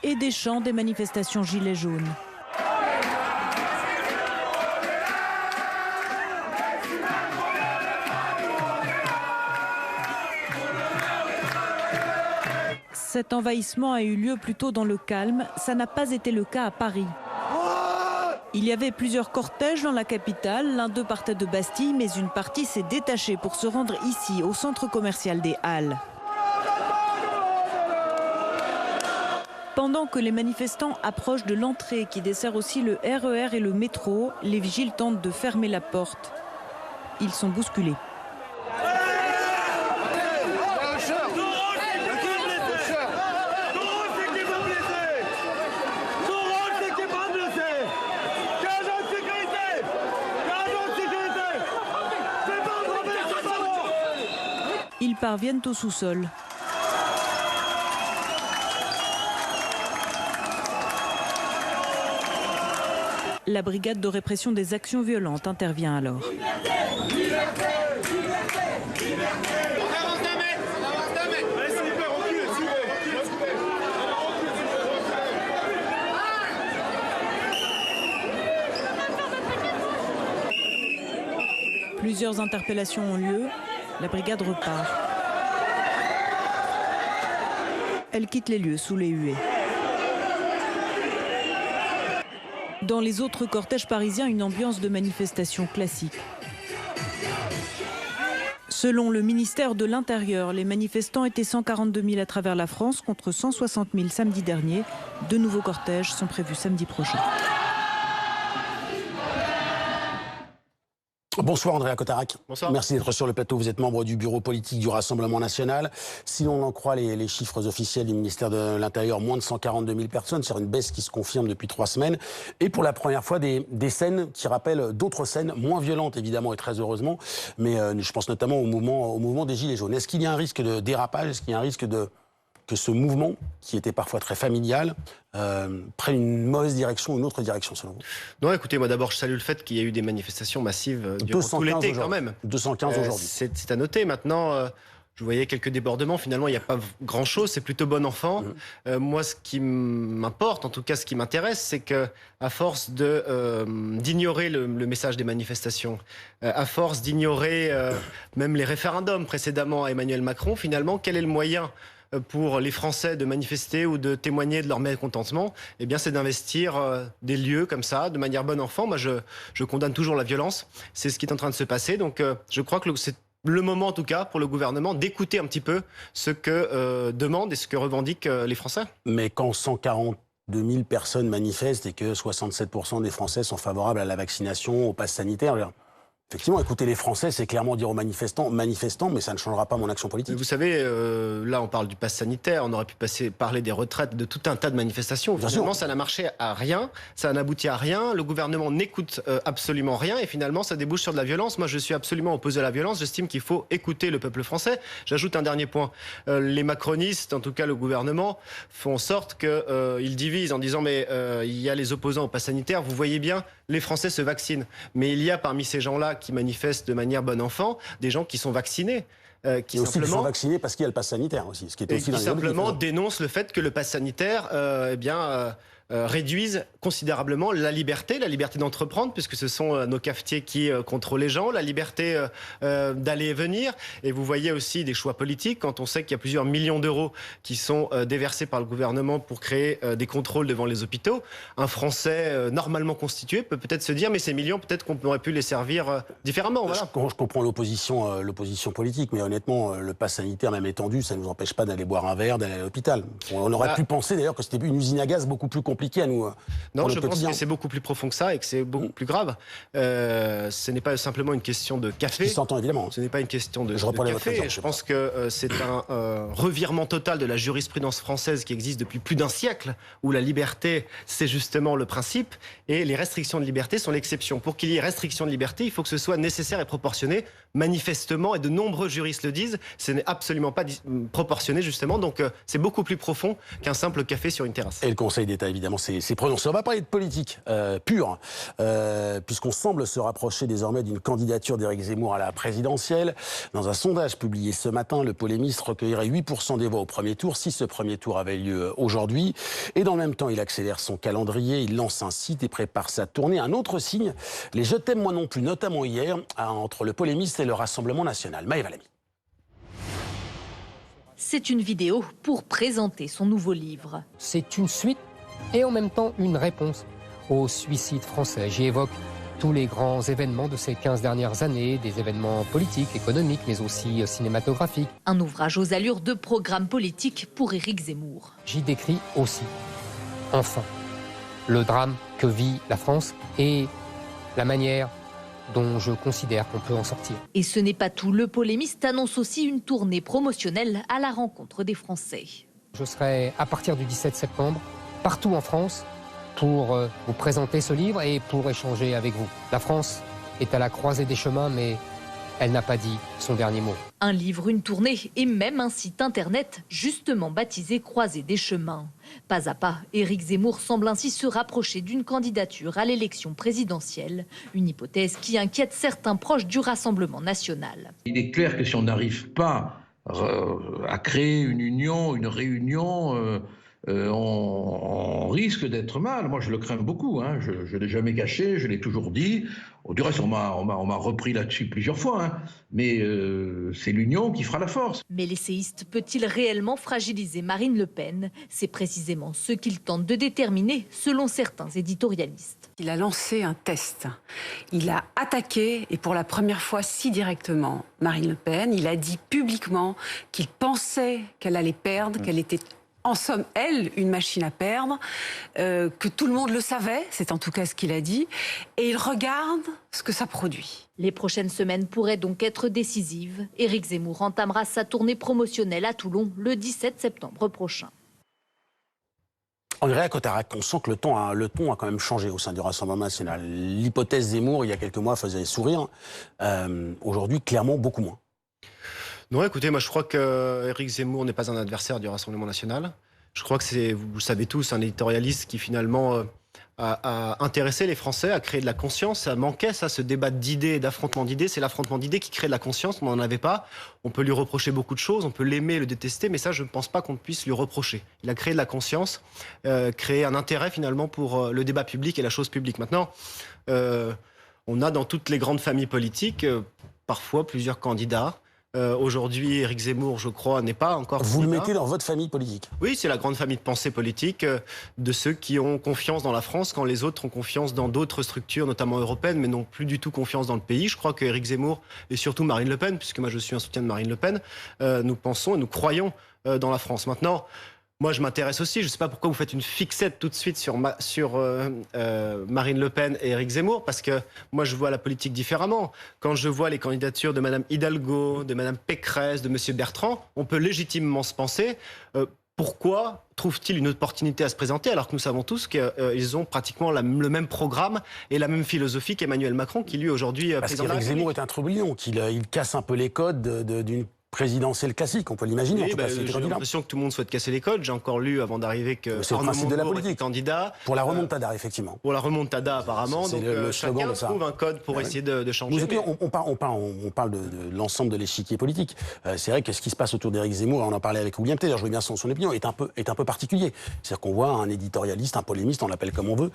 Et des chants des manifestations gilets jaunes. Cet envahissement a eu lieu plutôt dans le calme. Ça n'a pas été le cas à Paris. Il y avait plusieurs cortèges dans la capitale. L'un d'eux partait de Bastille, mais une partie s'est détachée pour se rendre ici, au centre commercial des Halles. Pendant que les manifestants approchent de l'entrée qui dessert aussi le RER et le métro, les vigiles tentent de fermer la porte. Ils sont bousculés. Ils parviennent au sous-sol. La brigade de répression des actions violentes intervient alors. Plusieurs interpellations ont lieu. La brigade repart. Elle quitte les lieux sous les huées. Dans les autres cortèges parisiens, une ambiance de manifestation classique. Selon le ministère de l'Intérieur, les manifestants étaient 142 000 à travers la France contre 160 000 samedi dernier. De nouveaux cortèges sont prévus samedi prochain. Bonsoir Andréa Cotarac. Bonsoir. Merci d'être sur le plateau. Vous êtes membre du bureau politique du Rassemblement national. Si l'on en croit les chiffres officiels du ministère de l'Intérieur, moins de 142 000 personnes, c'est une baisse qui se confirme depuis 3 semaines. Et pour la première fois, des scènes qui rappellent d'autres scènes, moins violentes évidemment et très heureusement. Mais je pense notamment au mouvement des Gilets jaunes. Est-ce qu'il y a un risque de dérapage? Est-ce qu'il y a un risque que ce mouvement, qui était parfois très familial, prenne une mauvaise direction ou une autre direction selon vous? Non, écoutez, moi d'abord je salue le fait qu'il y a eu des manifestations massives durant tout l'été quand même. 215 aujourd'hui. C'est à noter. Maintenant, je voyais quelques débordements. Finalement, il n'y a pas grand-chose. C'est plutôt bon enfant. Moi, ce qui m'importe, en tout cas ce qui m'intéresse, c'est qu'à force d'ignorer le message des manifestations, à force d'ignorer même les référendums précédemment à Emmanuel Macron, finalement, quel est le moyen pour les Français de manifester ou de témoigner de leur mécontentement? Eh bien, c'est d'investir des lieux comme ça, de manière bon enfant. Moi, je condamne toujours la violence. C'est ce qui est en train de se passer. Donc, je crois que c'est le moment, en tout cas, pour le gouvernement, d'écouter un petit peu ce que demandent et ce que revendiquent les Français. Mais quand 142 000 personnes manifestent et que 67% des Français sont favorables à la vaccination, au pass sanitaire, effectivement, écouter les Français, c'est clairement dire aux manifestants, mais ça ne changera pas mon action politique. Vous savez, là, on parle du pass sanitaire, on aurait pu parler des retraites, de tout un tas de manifestations. Finalement, ça n'a marché à rien, ça n'a abouti à rien, le gouvernement n'écoute absolument rien, et finalement, ça débouche sur de la violence. Moi, je suis absolument opposé à la violence, j'estime qu'il faut écouter le peuple français. J'ajoute un dernier point. Les macronistes, en tout cas le gouvernement, font en sorte qu'ils divisent en disant, mais il y a les opposants au pass sanitaire, vous voyez bien, les Français se vaccinent. Mais il y a parmi ces gens-là qui manifestent de manière bon enfant des gens qui sont vaccinés. Qui simplement sont vaccinés parce qu'il y a le pass sanitaire aussi, ce qui est aussi qui simplement dénoncent le fait que le pass sanitaire réduisent considérablement la liberté d'entreprendre, puisque ce sont nos cafetiers qui contrôlent les gens, la liberté d'aller et venir. Et vous voyez aussi des choix politiques, quand on sait qu'il y a plusieurs millions d'euros qui sont déversés par le gouvernement pour créer des contrôles devant les hôpitaux. Un Français normalement constitué peut peut-être se dire, mais ces millions, peut-être qu'on aurait pu les servir différemment. Voilà. Je comprends l'opposition politique, mais honnêtement, le pass sanitaire, même étendu, ça ne nous empêche pas d'aller boire un verre, d'aller à l'hôpital. On aurait pu penser d'ailleurs que c'était une usine à gaz beaucoup plus compliquée à nous. Non, je pense que c'est beaucoup plus profond que ça et que c'est beaucoup plus grave. Ce n'est pas simplement une question de café. Qui s'entend évidemment. Ce n'est pas une question de café. Je pense que c'est un revirement total de la jurisprudence française qui existe depuis plus d'un siècle, où la liberté, c'est justement le principe, et les restrictions de liberté sont l'exception. Pour qu'il y ait restriction de liberté, il faut que ce soit nécessaire et proportionné. Manifestement, et de nombreux juristes le disent, ce n'est absolument pas proportionné justement. Donc c'est beaucoup plus profond qu'un simple café sur une terrasse. Et le Conseil d'État, évidemment, c'est prononcé. On va parler de politique pure, puisqu'on semble se rapprocher désormais d'une candidature d'Éric Zemmour à la présidentielle. Dans un sondage publié ce matin, le polémiste recueillerait 8% des voix au premier tour, si ce premier tour avait lieu aujourd'hui. Et dans le même temps, il accélère son calendrier, il lance un site et prépare sa tournée. Un autre signe, les Je t'aime moi non plus, notamment hier, entre le polémiste et le Rassemblement national. Maëva Lamy. C'est une vidéo pour présenter son nouveau livre. C'est une suite et en même temps une réponse au suicide français. J'y évoque tous les grands événements de ces 15 dernières années, des événements politiques, économiques, mais aussi cinématographiques. Un ouvrage aux allures de programme politique pour Éric Zemmour. J'y décris aussi, enfin, le drame que vit la France et la manière dont je considère qu'on peut en sortir. Et ce n'est pas tout. Le polémiste annonce aussi une tournée promotionnelle à la rencontre des Français. Je serai, à partir du 17 septembre, partout en France pour vous présenter ce livre et pour échanger avec vous. La France est à la croisée des chemins, mais elle n'a pas dit son dernier mot. Un livre, une tournée et même un site internet justement baptisé Croisée des chemins. Pas à pas, Éric Zemmour semble ainsi se rapprocher d'une candidature à l'élection présidentielle, une hypothèse qui inquiète certains proches du Rassemblement national. Il est clair que si on n'arrive pas à créer une union, une réunion, on risque d'être mal. Moi, je le crains beaucoup. Hein. Je ne l'ai jamais caché, je l'ai toujours dit. Du reste, on m'a repris là-dessus plusieurs fois. Hein. Mais c'est l'union qui fera la force. Mais l'essayiste peut-il réellement fragiliser Marine Le Pen? C'est précisément ce qu'il tente de déterminer, selon certains éditorialistes. Il a lancé un test. Il a attaqué, et pour la première fois si directement, Marine Le Pen. Il a dit publiquement qu'il pensait qu'elle allait perdre, qu'elle était en somme, elle, une machine à perdre, que tout le monde le savait, c'est en tout cas ce qu'il a dit, et il regarde ce que ça produit. Les prochaines semaines pourraient donc être décisives. Éric Zemmour entamera sa tournée promotionnelle à Toulon le 17 septembre prochain. Andréa Cotarac, on sent que le ton a quand même changé au sein du Rassemblement national. L'hypothèse Zemmour, il y a quelques mois, faisait sourire. Aujourd'hui, clairement, beaucoup moins. Non, écoutez, moi je crois qu'Éric Zemmour n'est pas un adversaire du Rassemblement national. Je crois que c'est, vous le savez tous, un éditorialiste qui finalement a intéressé les Français, a créé de la conscience. Ça manquait, ça, ce débat d'idées, d'affrontement d'idées. C'est l'affrontement d'idées qui crée de la conscience. On n'en avait pas. On peut lui reprocher beaucoup de choses. On peut l'aimer, le détester. Mais ça, je ne pense pas qu'on puisse lui reprocher. Il a créé de la conscience, créé un intérêt finalement pour le débat public et la chose publique. Maintenant, on a dans toutes les grandes familles politiques parfois plusieurs candidats. Aujourd'hui, Éric Zemmour, je crois, n'est pas encore... Vous le mettez dans votre famille politique? Oui, c'est la grande famille de pensée politique de ceux qui ont confiance dans la France quand les autres ont confiance dans d'autres structures, notamment européennes, mais n'ont plus du tout confiance dans le pays. Je crois qu'Éric Zemmour, et surtout Marine Le Pen, puisque moi je suis un soutien de Marine Le Pen, nous pensons et nous croyons dans la France. Maintenant, moi, je m'intéresse aussi. Je ne sais pas pourquoi vous faites une fixette tout de suite sur Marine Le Pen et Éric Zemmour, parce que moi, je vois la politique différemment. Quand je vois les candidatures de Mme Hidalgo, de Mme Pécresse, de M. Bertrand, on peut légitimement se penser pourquoi trouve-t-il une opportunité à se présenter alors que nous savons tous qu'ils ont pratiquement le même programme et la même philosophie qu'Emmanuel Macron, qui lui aujourd'hui président de la République. Parce qu'Éric Zemmour est un trublion, qu'il casse un peu les codes d'une présidentielle classique, on peut l'imaginer. Oui, j'ai l'impression que tout le monde souhaite casser les codes. J'ai encore lu avant d'arriver que c'est le principe de la politique. Candidat. Pour la remontada, effectivement. Pour la remontada, apparemment. C'est donc le chacun trouve un code pour essayer de changer. On parle de l'ensemble de l'échiquier politique. C'est vrai que ce qui se passe autour d'Éric Zemmour, on en parlait avec William Taylor, je veux bien son opinion, est un peu particulier. C'est-à-dire qu'on voit un éditorialiste, un polémiste, on l'appelle comme on veut,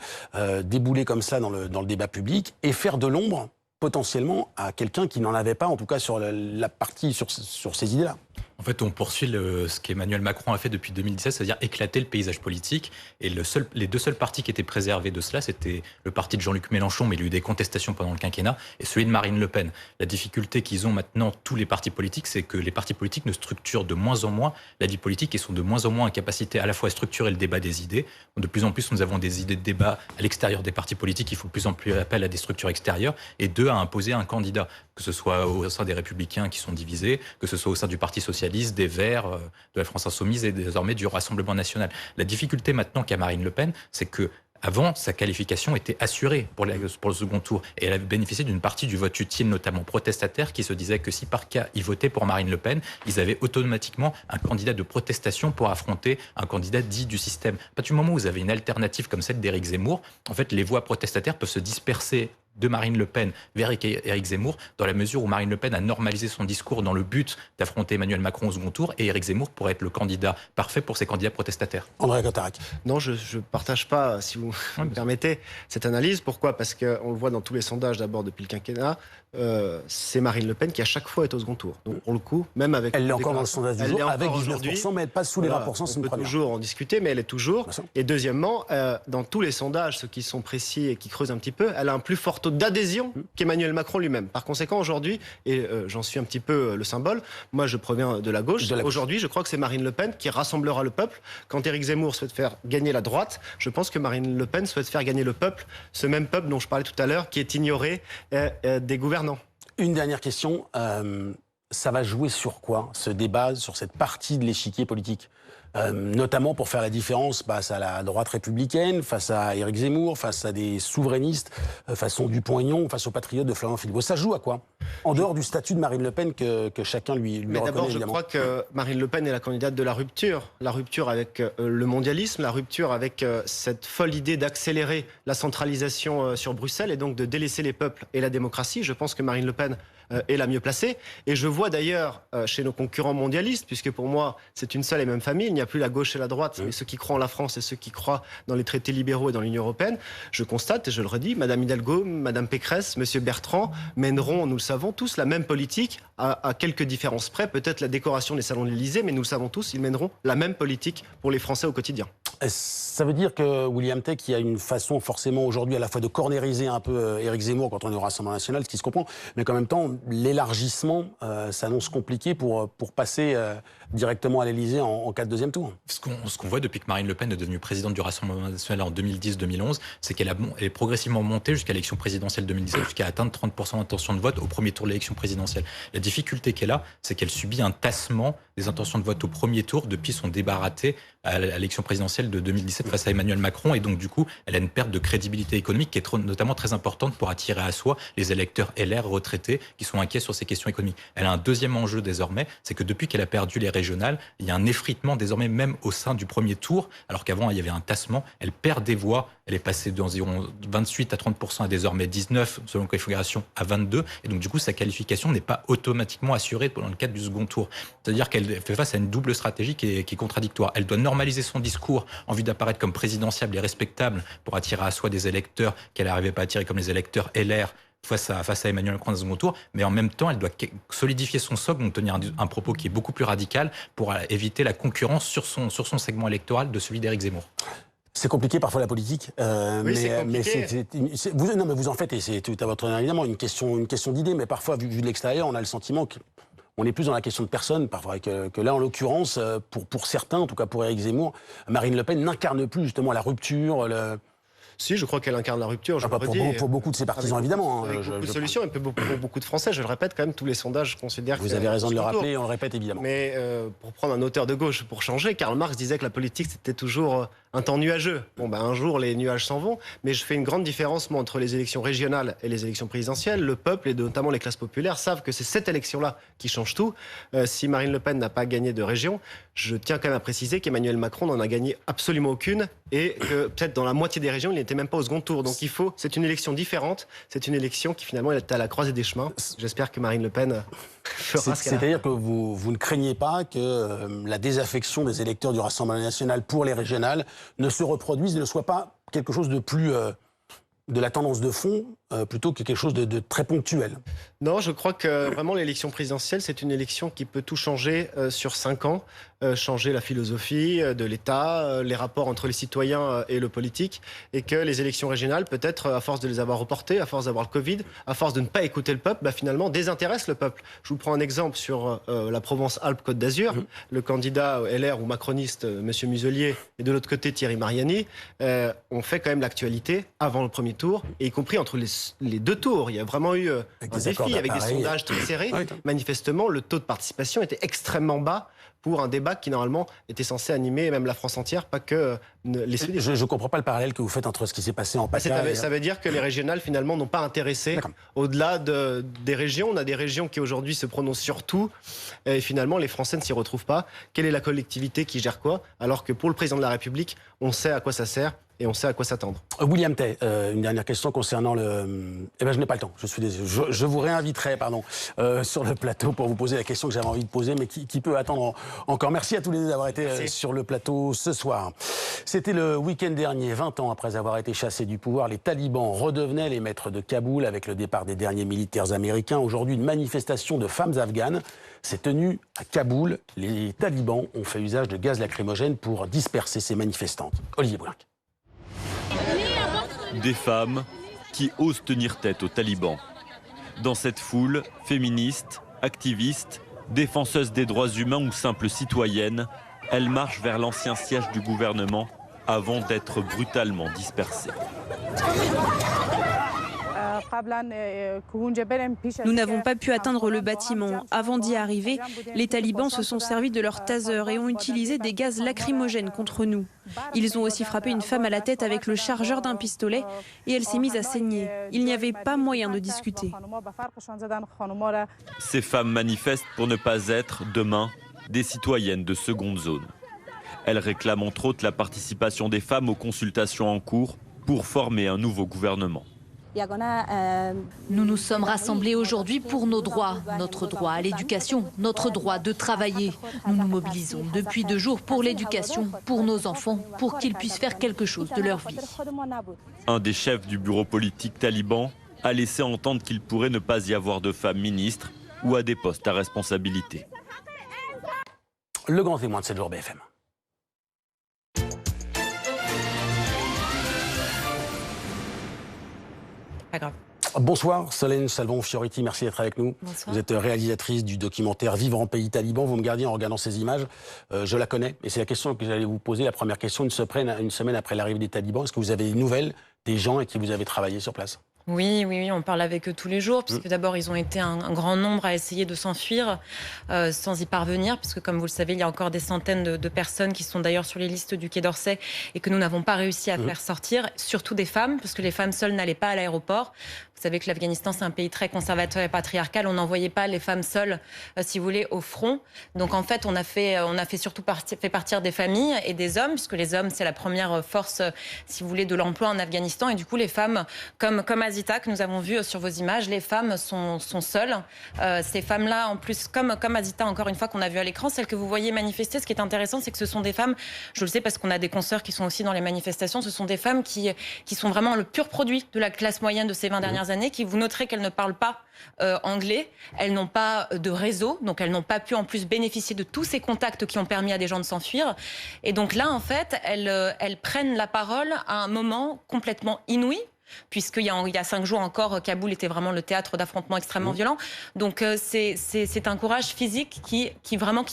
débouler comme ça dans le débat public et faire de l'ombre potentiellement à quelqu'un qui n'en avait pas, en tout cas sur la partie, sur ces idées-là. En fait, on poursuit ce qu'Emmanuel Macron a fait depuis 2017, c'est-à-dire éclater le paysage politique. Et les deux seuls partis qui étaient préservés de cela, c'était le parti de Jean-Luc Mélenchon, mais il y a eu des contestations pendant le quinquennat, et celui de Marine Le Pen. La difficulté qu'ils ont maintenant, tous les partis politiques, c'est que les partis politiques ne structurent de moins en moins la vie politique et sont de moins en moins en capacité à la fois à structurer le débat des idées. De plus en plus, nous avons des idées de débat à l'extérieur des partis politiques. Il faut de plus en plus appel à des structures extérieures. Et deux, à imposer un candidat, que ce soit au sein des Républicains qui sont divisés, que ce soit au sein du Parti socialiste, des Verts, de la France insoumise et désormais du Rassemblement national. La difficulté maintenant qu'a Marine Le Pen, c'est que avant, sa qualification était assurée pour le second tour. Et elle avait bénéficié d'une partie du vote utile, notamment protestataire, qui se disait que si par cas ils votaient pour Marine Le Pen, ils avaient automatiquement un candidat de protestation pour affronter un candidat dit du système. À partir du moment où vous avez une alternative comme celle d'Éric Zemmour, en fait, les voix protestataires peuvent se disperser de Marine Le Pen vers Éric Zemmour, dans la mesure où Marine Le Pen a normalisé son discours dans le but d'affronter Emmanuel Macron au second tour, et Éric Zemmour pourrait être le candidat parfait pour ces candidats protestataires. Andréa Cotarac. Non, je ne partage pas, si vous me permettez, cette analyse. Pourquoi ? Parce qu'on le voit dans tous les sondages, d'abord depuis le quinquennat, c'est Marine Le Pen qui à chaque fois est au second tour. Donc pour le coup, même avec... Elle est encore dans le sondage du jour, avec 19%, mais elle passe sous les 20%, c'est une première. On peut toujours en discuter, mais elle est toujours. Et deuxièmement, dans tous les sondages, ceux qui sont précis et qui creusent un petit peu, elle a un plus fort taux d'adhésion qu'Emmanuel Macron lui-même. Par conséquent, aujourd'hui, et j'en suis un petit peu le symbole, moi je proviens de la gauche, aujourd'hui je crois que c'est Marine Le Pen qui rassemblera le peuple. Quand Éric Zemmour souhaite faire gagner la droite, je pense que Marine Le Pen souhaite faire gagner le peuple, ce même peuple dont je parlais tout à l'heure, qui est ignoré des gouvernants. Une dernière question, ça va jouer sur quoi, ce débat, sur cette partie de l'échiquier politique ? Notamment pour faire la différence face à la droite républicaine, face à Éric Zemmour, face à des souverainistes, façon Dupont-Aignan, face aux patriotes de Florian Philippot. Ça joue à quoi ? En dehors du statut de Marine Le Pen que chacun lui reconnaît. Mais d'abord, je évidemment. crois que Marine Le Pen est la candidate de la rupture avec le mondialisme, la rupture avec cette folle idée d'accélérer la centralisation sur Bruxelles et donc de délaisser les peuples et la démocratie. Je pense que Marine Le Pen est la mieux placée. Et je vois d'ailleurs chez nos concurrents mondialistes, puisque pour moi, c'est une seule et même famille, il n'y a plus la gauche et la droite, mais ceux qui croient en la France et ceux qui croient dans les traités libéraux et dans l'Union européenne, je constate, et je le redis, Madame Hidalgo, Madame Pécresse, Monsieur Bertrand mèneront, nous le savons tous, la même politique, à quelques différences près, peut-être la décoration des salons de l'Élysée, mais nous le savons tous, ils mèneront la même politique pour les Français au quotidien. Ça veut dire que William Tay, qui a une façon forcément aujourd'hui à la fois de cornériser un peu Éric Zemmour quand on est au Rassemblement national, ce qui se comprend, mais qu'en même temps, l'élargissement s'annonce compliqué pour passer directement à l'Élysée en cas de deuxième tour. Ce qu'on voit depuis que Marine Le Pen est devenue présidente du Rassemblement national en 2010-2011, c'est qu'elle est progressivement montée jusqu'à l'élection présidentielle 2017, jusqu'à atteindre 30% d'intention de vote au premier tour de l'élection présidentielle. La difficulté qu'elle a, c'est qu'elle subit un tassement des intentions de vote au premier tour depuis son débat raté à l'élection présidentielle de 2017 face à Emmanuel Macron. Et donc, du coup, elle a une perte de crédibilité économique qui est notamment très importante pour attirer à soi les électeurs LR retraités qui sont inquiets sur ces questions économiques. Elle a un deuxième enjeu désormais, c'est que depuis qu'elle a perdu les régionales, il y a un effritement désormais même au sein du premier tour, alors qu'avant, il y avait un tassement. Elle perd des voix. Elle est passée d'environ 28 à 30% à désormais 19, selon configuration, à 22. Et donc, du coup, sa qualification n'est pas automatiquement assurée dans le cadre du second tour. C'est-à-dire qu'elle fait face à une double stratégie qui est contradictoire. Elle doit normaliser son discours en vue d'apparaître comme présidentiable et respectable pour attirer à soi des électeurs qu'elle n'arrivait pas à attirer comme les électeurs LR face à Emmanuel Macron dans le second tour, mais en même temps, elle doit solidifier son socle, donc tenir un propos qui est beaucoup plus radical pour éviter la concurrence sur son segment électoral de celui d'Éric Zemmour. C'est compliqué parfois la politique, oui, c'est compliqué. Mais vous en faites, et c'est tout à votre honneur évidemment, une question d'idée, mais parfois, vu de l'extérieur, on a le sentiment qu'on est plus dans la question de personne, parfois, que là, en l'occurrence, pour certains, en tout cas pour Éric Zemmour, Marine Le Pen n'incarne plus justement la rupture, Si, je crois qu'elle incarne la rupture. Pour beaucoup de ses partisans, évidemment. Avec beaucoup de solutions, et pour beaucoup de Français. Je le répète, quand même, tous les sondages considèrent Vous avez raison de le rappeler, on le répète évidemment. Mais pour prendre un auteur de gauche pour changer, Karl Marx disait que la politique, c'était toujours un temps nuageux. Bon, un jour, les nuages s'en vont, mais je fais une grande différence, moi, entre les élections régionales et les élections présidentielles. Le peuple, et notamment les classes populaires, savent que c'est cette élection-là qui change tout. Si Marine Le Pen n'a pas gagné de région, je tiens quand même à préciser qu'Emmanuel Macron n'en a gagné absolument aucune, et que peut-être dans la moitié des régions, il n'était même pas au second tour. Donc c'est une élection différente, c'est une élection qui finalement est à la croisée des chemins. J'espère que Marine Le Pen fera ce qu'elle a. C'est-à-dire que vous ne craignez pas que la désaffection des électeurs du Rassemblement national pour les régionales ne se reproduise et ne soit pas quelque chose de plus de la tendance de fond plutôt que quelque chose de très ponctuel. Non, je crois que vraiment l'élection présidentielle, c'est une élection qui peut tout changer sur 5 ans, changer la philosophie de l'État, les rapports entre les citoyens et le politique, et que les élections régionales, peut-être à force de les avoir reportées, à force d'avoir le Covid, à force de ne pas écouter le peuple, finalement désintéressent le peuple. Je vous prends un exemple sur la Provence-Alpes-Côte d'Azur. Le candidat LR ou macroniste, M. Muselier, et de l'autre côté Thierry Mariani, ont fait quand même l'actualité avant le premier tour, et y compris entre les deux tours. Il y a vraiment eu un défi avec des sondages très serrés. Oui. Manifestement, le taux de participation était extrêmement bas pour un débat qui, normalement, était censé animer même la France entière, pas que les Suisses. Je ne comprends pas le parallèle que vous faites entre ce qui s'est passé en PACA Ça veut dire que les régionales, finalement, n'ont pas intéressé. Au-delà des régions, on a des régions qui, aujourd'hui, se prononcent sur tout, et finalement, les Français ne s'y retrouvent pas. Quelle est la collectivité qui gère quoi? Alors que pour le président de la République, on sait à quoi ça sert. Et on sait à quoi s'attendre. William Tay, une dernière question concernant le... Eh bien, je n'ai pas le temps, je suis désolé. Je vous réinviterai, sur le plateau pour vous poser la question que j'avais envie de poser, mais qui peut attendre encore. Merci à tous les deux d'avoir été sur le plateau ce soir. C'était le week-end dernier, 20 ans après avoir été chassés du pouvoir, les talibans redevenaient les maîtres de Kaboul avec le départ des derniers militaires américains. Aujourd'hui, une manifestation de femmes afghanes s'est tenue à Kaboul. Les talibans ont fait usage de gaz lacrymogène pour disperser ces manifestantes. Olivier Boulinck. Des femmes qui osent tenir tête aux talibans. Dans cette foule, féministes, activistes, défenseuses des droits humains ou simples citoyennes, elles marchent vers l'ancien siège du gouvernement avant d'être brutalement dispersées. Nous n'avons pas pu atteindre le bâtiment. Avant d'y arriver, les talibans se sont servis de leurs tasers et ont utilisé des gaz lacrymogènes contre nous. Ils ont aussi frappé une femme à la tête avec le chargeur d'un pistolet et elle s'est mise à saigner. Il n'y avait pas moyen de discuter. Ces femmes manifestent pour ne pas être, demain, des citoyennes de seconde zone. Elles réclament entre autres la participation des femmes aux consultations en cours pour former un nouveau gouvernement. Nous nous sommes rassemblés aujourd'hui pour nos droits, notre droit à l'éducation, notre droit de travailler. Nous nous mobilisons depuis 2 jours pour l'éducation, pour nos enfants, pour qu'ils puissent faire quelque chose de leur vie. Un des chefs du bureau politique taliban a laissé entendre qu'il pourrait ne pas y avoir de femmes ministres ou à des postes à responsabilité. Le grand témoin de 7 jours BFM. Pas grave. Bonsoir Solène Salvon-Fioriti, merci d'être avec nous. Bonsoir. Vous êtes réalisatrice du documentaire Vivre en pays taliban. Vous me gardiez en regardant ces images. Je la connais et c'est la question que j'allais vous poser. La première question, une semaine après l'arrivée des talibans, est-ce que vous avez des nouvelles des gens avec qui vous avez travaillé sur place ? Oui, on parle avec eux tous les jours, puisque d'abord ils ont été un grand nombre à essayer de s'enfuir sans y parvenir, puisque comme vous le savez, il y a encore des centaines de personnes qui sont d'ailleurs sur les listes du Quai d'Orsay et que nous n'avons pas réussi à faire sortir, surtout des femmes, parce que les femmes seules n'allaient pas à l'aéroport. Vous savez que l'Afghanistan, c'est un pays très conservateur et patriarcal. On n'envoyait pas les femmes seules, si vous voulez, au front. Donc en fait, on a fait surtout fait partir des familles et des hommes, puisque les hommes, c'est la première force, si vous voulez, de l'emploi en Afghanistan. Et du coup, les femmes, comme Azita, que nous avons vu sur vos images, les femmes sont seules. Ces femmes-là, en plus, comme Azita, encore une fois, qu'on a vu à l'écran, celles que vous voyez manifester, ce qui est intéressant, c'est que ce sont des femmes, je le sais parce qu'on a des consoeurs qui sont aussi dans les manifestations, ce sont des femmes qui sont vraiment le pur produit de la classe moyenne de ces 20 dernières années, qui vous noterez qu'elles ne parlent pas anglais, elles n'ont pas de réseau, donc elles n'ont pas pu en plus bénéficier de tous ces contacts qui ont permis à des gens de s'enfuir. Et donc là, en fait, elles prennent la parole à un moment complètement inouï, puisqu'il y a 5 jours encore, Kaboul était vraiment le théâtre d'affrontements extrêmement violents. Donc c'est un courage physique qui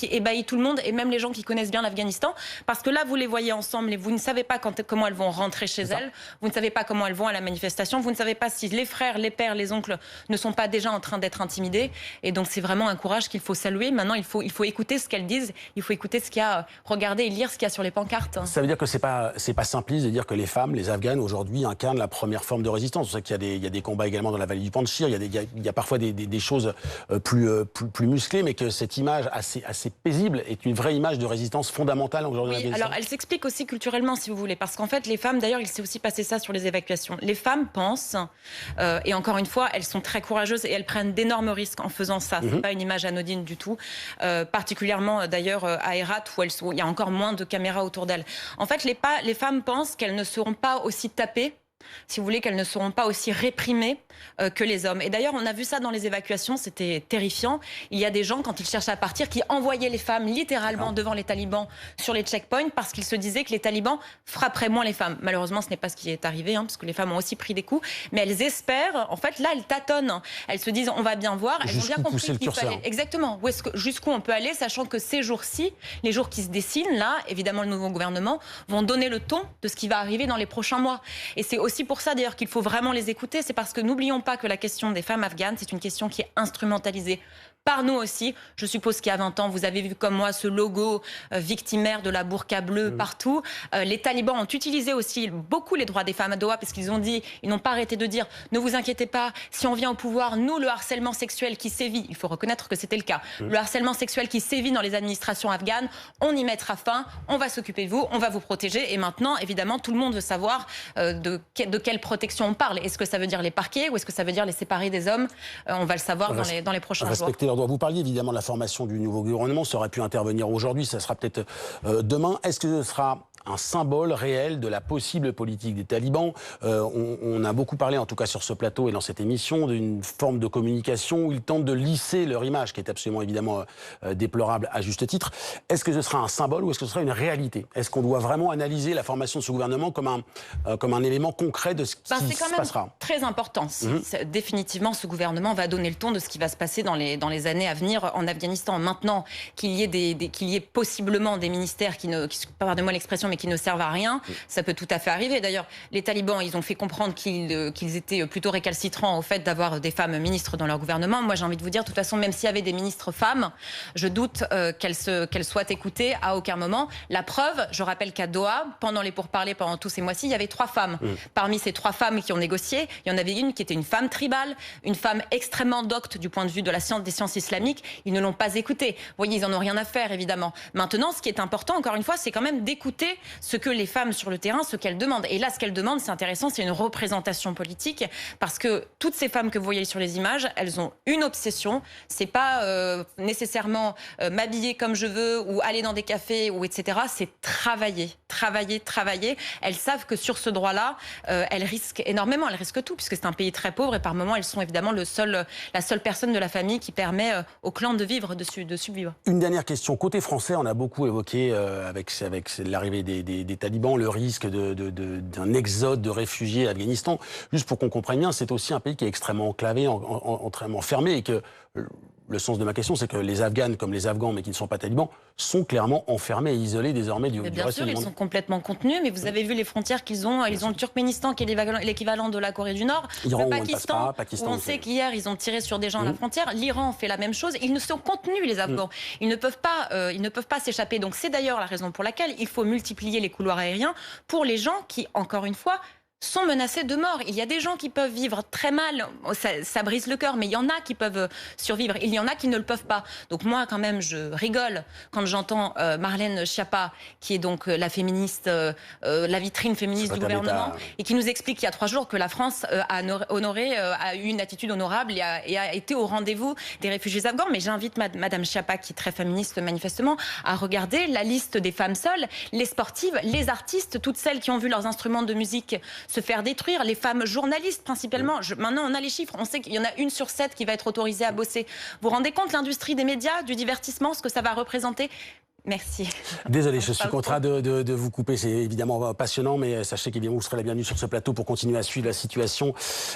ébahit tout le monde, et même les gens qui connaissent bien l'Afghanistan, parce que là, vous les voyez ensemble et vous ne savez pas comment elles vont rentrer chez elles, vous ne savez pas comment elles vont à la manifestation, vous ne savez pas si les frères, les pères, les oncles ne sont pas déjà en train d'être intimidés. Et donc c'est vraiment un courage qu'il faut saluer. Maintenant, il faut écouter ce qu'elles disent, il faut écouter ce qu'il y a, regarder et lire ce qu'il y a sur les pancartes. Ça veut dire que c'est pas simpliste de dire que les femmes, les Afghanes aujourd'hui incarnent la première forme de résistance. C'est pour ça qu'il y a des combats également dans la vallée du Panjshir, il y a parfois des choses plus musclées, mais que cette image assez paisible est une vraie image de résistance fondamentale aujourd'hui. Oui, alors elle s'explique aussi culturellement, si vous voulez, parce qu'en fait les femmes, d'ailleurs il s'est aussi passé ça sur les évacuations, les femmes pensent, et encore une fois elles sont très courageuses et elles prennent d'énormes risques en faisant ça, c'est pas une image anodine du tout, particulièrement d'ailleurs à Herat où il y a encore moins de caméras autour d'elles. En fait les femmes pensent qu'elles ne seront pas aussi tapées, si vous voulez, qu'elles ne seront pas aussi réprimées que les hommes. Et d'ailleurs, on a vu ça dans les évacuations, c'était terrifiant. Il y a des gens, quand ils cherchaient à partir, qui envoyaient les femmes littéralement devant les talibans sur les checkpoints parce qu'ils se disaient que les talibans frapperaient moins les femmes. Malheureusement, ce n'est pas ce qui est arrivé, parce que les femmes ont aussi pris des coups. Mais elles espèrent, en fait, là, elles tâtonnent. Elles se disent, on va bien voir. Elles ont bien compris qu'il fallait... Exactement. Jusqu'où on peut aller, sachant que ces jours-ci, les jours qui se dessinent, là, évidemment, le nouveau gouvernement vont donner le ton de ce qui va arriver dans les prochains mois. Et c'est aussi pour ça d'ailleurs qu'il faut vraiment les écouter, c'est parce que n'oublions pas que la question des femmes afghanes, c'est une question qui est instrumentalisée par nous aussi. Je suppose qu'il y a 20 ans, vous avez vu comme moi ce logo victimaire de la burqa bleue partout. Les talibans ont utilisé aussi beaucoup les droits des femmes à Doha parce qu'ils ont dit, ils n'ont pas arrêté de dire, ne vous inquiétez pas, si on vient au pouvoir, nous, le harcèlement sexuel qui sévit, il faut reconnaître que c'était le cas, le harcèlement sexuel qui sévit dans les administrations afghanes, on y mettra fin, on va s'occuper de vous, on va vous protéger. Et maintenant, évidemment, tout le monde veut savoir de quelle protection on parle. Est-ce que ça veut dire les parquets ou est-ce que ça veut dire les séparer des hommes? On va le savoir dans les prochains jours. Vous parliez évidemment de la formation du nouveau gouvernement, ça aurait pu intervenir aujourd'hui, ça sera peut-être demain. Est-ce que ce sera un symbole réel de la possible politique des talibans? On a beaucoup parlé, en tout cas sur ce plateau et dans cette émission, d'une forme de communication où ils tentent de lisser leur image, qui est absolument évidemment déplorable à juste titre. Est-ce que ce sera un symbole ou est-ce que ce sera une réalité? Est-ce qu'on doit vraiment analyser la formation de ce gouvernement comme un élément concret de ce qui se passera? C'est quand même très important. Définitivement, ce gouvernement va donner le ton de ce qui va se passer dans les années à venir en Afghanistan. Maintenant, qu'il y ait possiblement des ministères pardonnez-moi l'expression, mais qui ne servent à rien, ça peut tout à fait arriver. D'ailleurs, les talibans, ils ont fait comprendre qu'ils étaient plutôt récalcitrants au fait d'avoir des femmes ministres dans leur gouvernement. Moi, j'ai envie de vous dire, de toute façon, même s'il y avait des ministres femmes, je doute qu'elles soient écoutées à aucun moment. La preuve, je rappelle qu'à Doha, pendant les pourparlers, pendant tous ces mois-ci, il y avait 3 femmes. Parmi ces 3 femmes qui ont négocié, il y en avait une qui était une femme tribale, une femme extrêmement docte du point de vue de la science, des sciences islamiques. Ils ne l'ont pas écoutée. Vous voyez, ils n'en ont rien à faire, évidemment. Maintenant, ce qui est important, encore une fois, c'est quand même d'écouter ce que les femmes sur le terrain, ce qu'elles demandent. Et là, ce qu'elles demandent, c'est intéressant, c'est une représentation politique, parce que toutes ces femmes que vous voyez sur les images, elles ont une obsession. C'est pas nécessairement m'habiller comme je veux ou aller dans des cafés ou etc. C'est travailler. Elles savent que sur ce droit-là, elles risquent énormément. Elles risquent tout, puisque c'est un pays très pauvre et par moments, elles sont évidemment la seule personne de la famille qui permet au clan de vivre, de subvivre. Une dernière question. Côté français, on a beaucoup évoqué, avec l'arrivée des talibans, le risque d'un exode de réfugiés à Afghanistan. Juste pour qu'on comprenne bien, c'est aussi un pays qui est extrêmement enclavé, extrêmement fermé, et que le sens de ma question, c'est que les Afghanes, comme les Afghans, mais qui ne sont pas talibans, sont clairement enfermés et isolés désormais du reste du monde. Bien sûr, ils sont complètement contenus, mais vous avez vu les frontières qu'ils ont. Ils ont le Turkménistan, qui est l'équivalent de la Corée du Nord. Iran, le Pakistan, où on sait qu'hier, ils ont tiré sur des gens à la frontière. L'Iran fait la même chose. Ils ne sont contenus, les Afghans. Ils ne peuvent pas s'échapper. Donc c'est d'ailleurs la raison pour laquelle il faut multiplier les couloirs aériens pour les gens qui, encore une fois, sont menacés de mort. Il y a des gens qui peuvent vivre très mal, ça brise le cœur, mais il y en a qui peuvent survivre. Il y en a qui ne le peuvent pas. Donc moi, quand même, je rigole quand j'entends Marlène Schiappa, qui est donc la féministe, la vitrine féministe du gouvernement, et qui nous explique qu'il y a 3 jours que la France a eu une attitude honorable et a été au rendez-vous des réfugiés afghans. Mais j'invite Madame Schiappa, qui est très féministe manifestement, à regarder la liste des femmes seules, les sportives, les artistes, toutes celles qui ont vu leurs instruments de musique se faire détruire, les femmes journalistes principalement. Maintenant, on a les chiffres, on sait qu'il y en a 1 sur 7 qui va être autorisée à bosser. Vous vous rendez compte, l'industrie des médias, du divertissement, ce que ça va représenter ? Merci. Désolé, je suis contraint de vous couper. C'est évidemment passionnant, mais sachez qu'évidemment vous serez la bienvenue sur ce plateau pour continuer à suivre la situation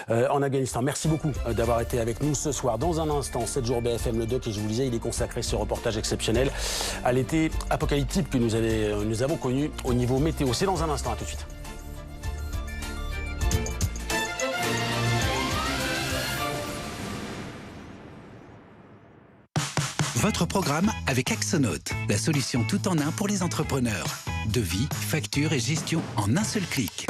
en Afghanistan. Merci beaucoup d'avoir été avec nous ce soir. Dans un instant, 7 jours BFM Le Doc, et je vous le disais, il est consacré, ce reportage exceptionnel, à l'été apocalyptique que nous avons connu au niveau météo. C'est dans un instant, à tout de suite. Votre programme avec Axonote, la solution tout en un pour les entrepreneurs. Devis, facture et gestion en un seul clic.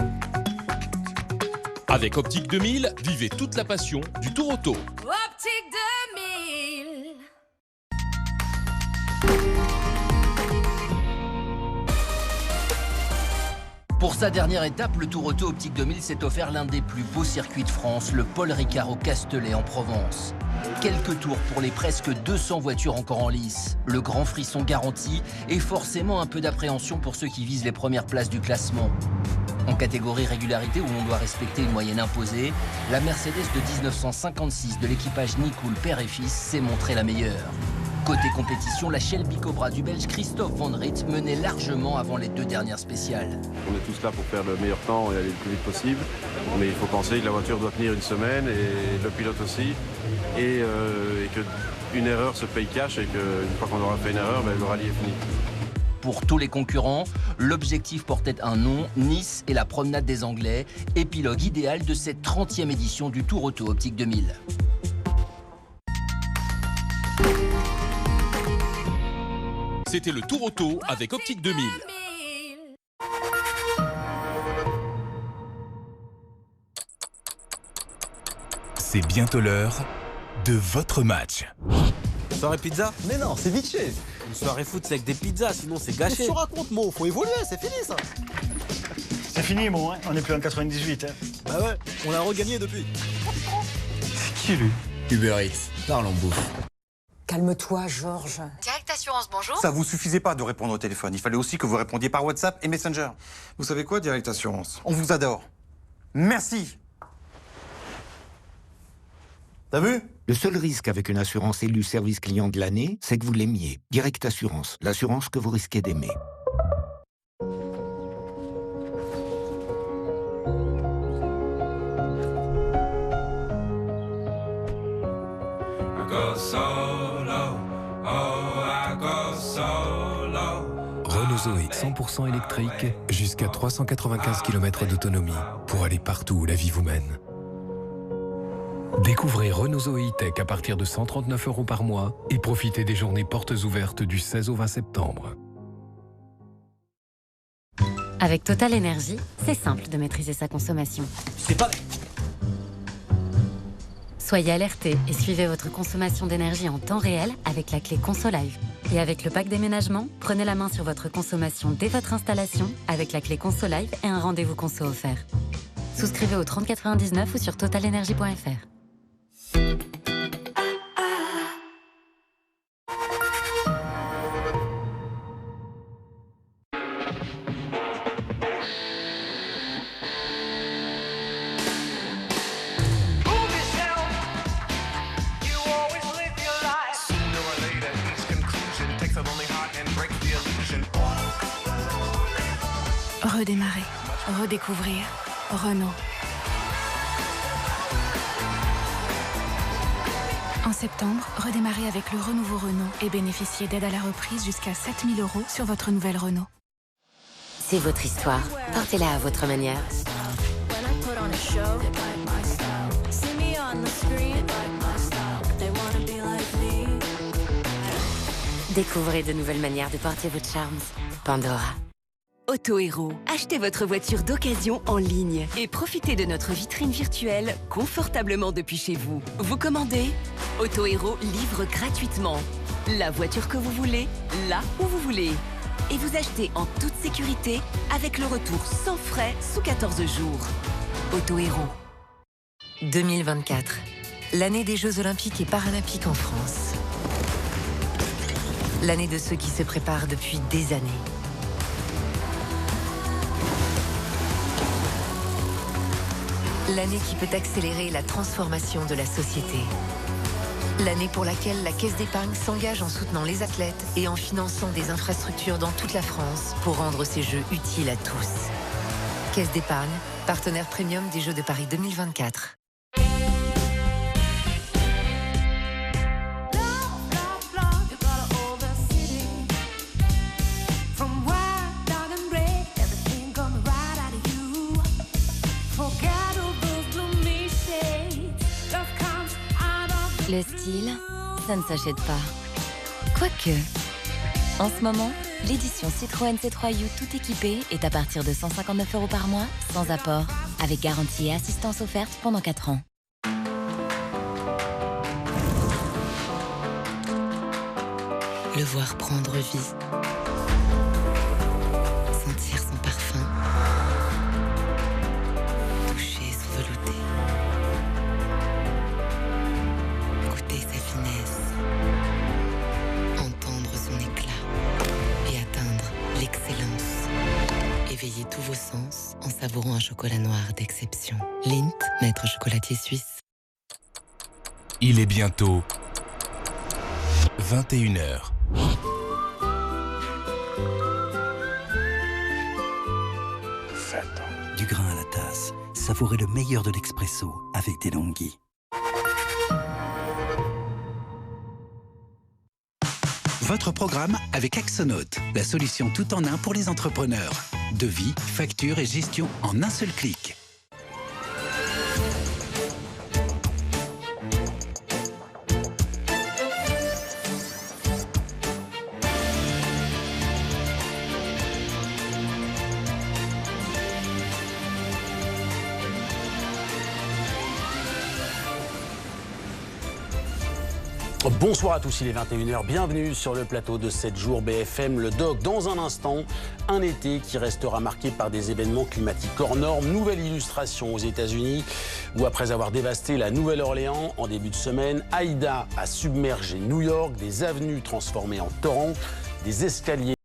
Avec Optique 2000, vivez toute la passion du tour auto. Optique 2000. Pour sa dernière étape, le Tour Auto Optique 2000 s'est offert l'un des plus beaux circuits de France, le Paul Ricard au Castellet en Provence. Quelques tours pour les presque 200 voitures encore en lice. Le grand frisson garanti et forcément un peu d'appréhension pour ceux qui visent les premières places du classement. En catégorie régularité où on doit respecter une moyenne imposée, la Mercedes de 1956 de l'équipage Nicoul père et fils s'est montrée la meilleure. Côté compétition, la Shelby Cobra du Belge Christophe Van Rit menait largement avant les 2 dernières spéciales. On est tous là pour faire le meilleur temps et aller le plus vite possible. Mais il faut penser que la voiture doit tenir une semaine et le pilote aussi. Et qu'une erreur se paye cash et qu'une fois qu'on aura fait une erreur, le rallye est fini. Pour tous les concurrents, l'objectif portait un nom, Nice et la promenade des Anglais, épilogue idéal de cette 30e édition du Tour Auto Optique 2000. C'était le Tour Auto avec Optique 2000. C'est bientôt l'heure de votre match. Soirée pizza? Mais non, c'est vite fait. Une soirée foot, c'est avec des pizzas, sinon c'est gâché. Qu'est-ce que tu racontes, Mo? Faut évoluer, c'est fini ça. C'est fini, Mo, hein. On n'est plus en 98. Hein. Bah ouais, on a regagné depuis. C'est qui, lui? Uber Eats, parle en bouffe. Calme-toi, Georges. Direct Assurance, bonjour. Ça vous suffisait pas de répondre au téléphone. Il fallait aussi que vous répondiez par WhatsApp et Messenger. Vous savez quoi, Direct Assurance? On vous adore. Merci. T'as vu? Le seul risque avec une assurance élue service client de l'année, c'est que vous l'aimiez. Direct Assurance, l'assurance que vous risquez d'aimer. Renault Zoé 100% électrique, jusqu'à 395 km d'autonomie pour aller partout où la vie vous mène. Découvrez Renault Zoé E-Tech à partir de 139 € par mois et profitez des journées portes ouvertes du 16 au 20 septembre. Avec Total Energy, c'est simple de maîtriser sa consommation. C'est pas... Soyez alertés et suivez votre consommation d'énergie en temps réel avec la clé ConsoLive. Et avec le pack déménagement, prenez la main sur votre consommation dès votre installation avec la clé ConsoLive et un rendez-vous conso offert. Souscrivez au 3099 ou sur totalenergy.fr. Redémarrer, redécouvrir, Renault. En septembre, redémarrez avec le renouveau Renault et bénéficiez d'aide à la reprise jusqu'à 7 000 € sur votre nouvelle Renault. C'est votre histoire, portez-la à votre manière. Découvrez de nouvelles manières de porter votre charme. Pandora. Autohéros, achetez votre voiture d'occasion en ligne et profitez de notre vitrine virtuelle confortablement depuis chez vous. Vous commandez, Autohéros livre gratuitement la voiture que vous voulez, là où vous voulez. Et vous achetez en toute sécurité avec le retour sans frais sous 14 jours. Autohéros. 2024, l'année des Jeux Olympiques et Paralympiques en France. L'année de ceux qui se préparent depuis des années. L'année qui peut accélérer la transformation de la société. L'année pour laquelle la Caisse d'épargne s'engage en soutenant les athlètes et en finançant des infrastructures dans toute la France pour rendre ces Jeux utiles à tous. Caisse d'épargne, partenaire premium des Jeux de Paris 2024. Le style, ça ne s'achète pas. Quoique. En ce moment, l'édition Citroën C3 U tout équipée est à partir de 159 € par mois, sans apport, avec garantie et assistance offerte pendant 4 ans. Le voir prendre vie. Sentir son parfum. Toucher son velouté. Goûter sa finesse. Entendre son éclat. Et atteindre l'excellence. Éveillez tous vos sens en savourant un chocolat noir d'exception. Lindt, maître chocolatier suisse. Il est bientôt 21h. Du grain à la tasse, savourez le meilleur de l'expresso avec des Longhi. Votre programme avec Axonote, la solution tout en un pour les entrepreneurs. Devis, facture et gestion en un seul clic. Bonsoir à tous, il est 21h, bienvenue sur le plateau de 7 jours BFM Le Doc. Dans un instant, un été qui restera marqué par des événements climatiques hors normes. Nouvelle illustration aux États-Unis où après avoir dévasté la Nouvelle-Orléans en début de semaine, Aïda a submergé New York, des avenues transformées en torrents, des escaliers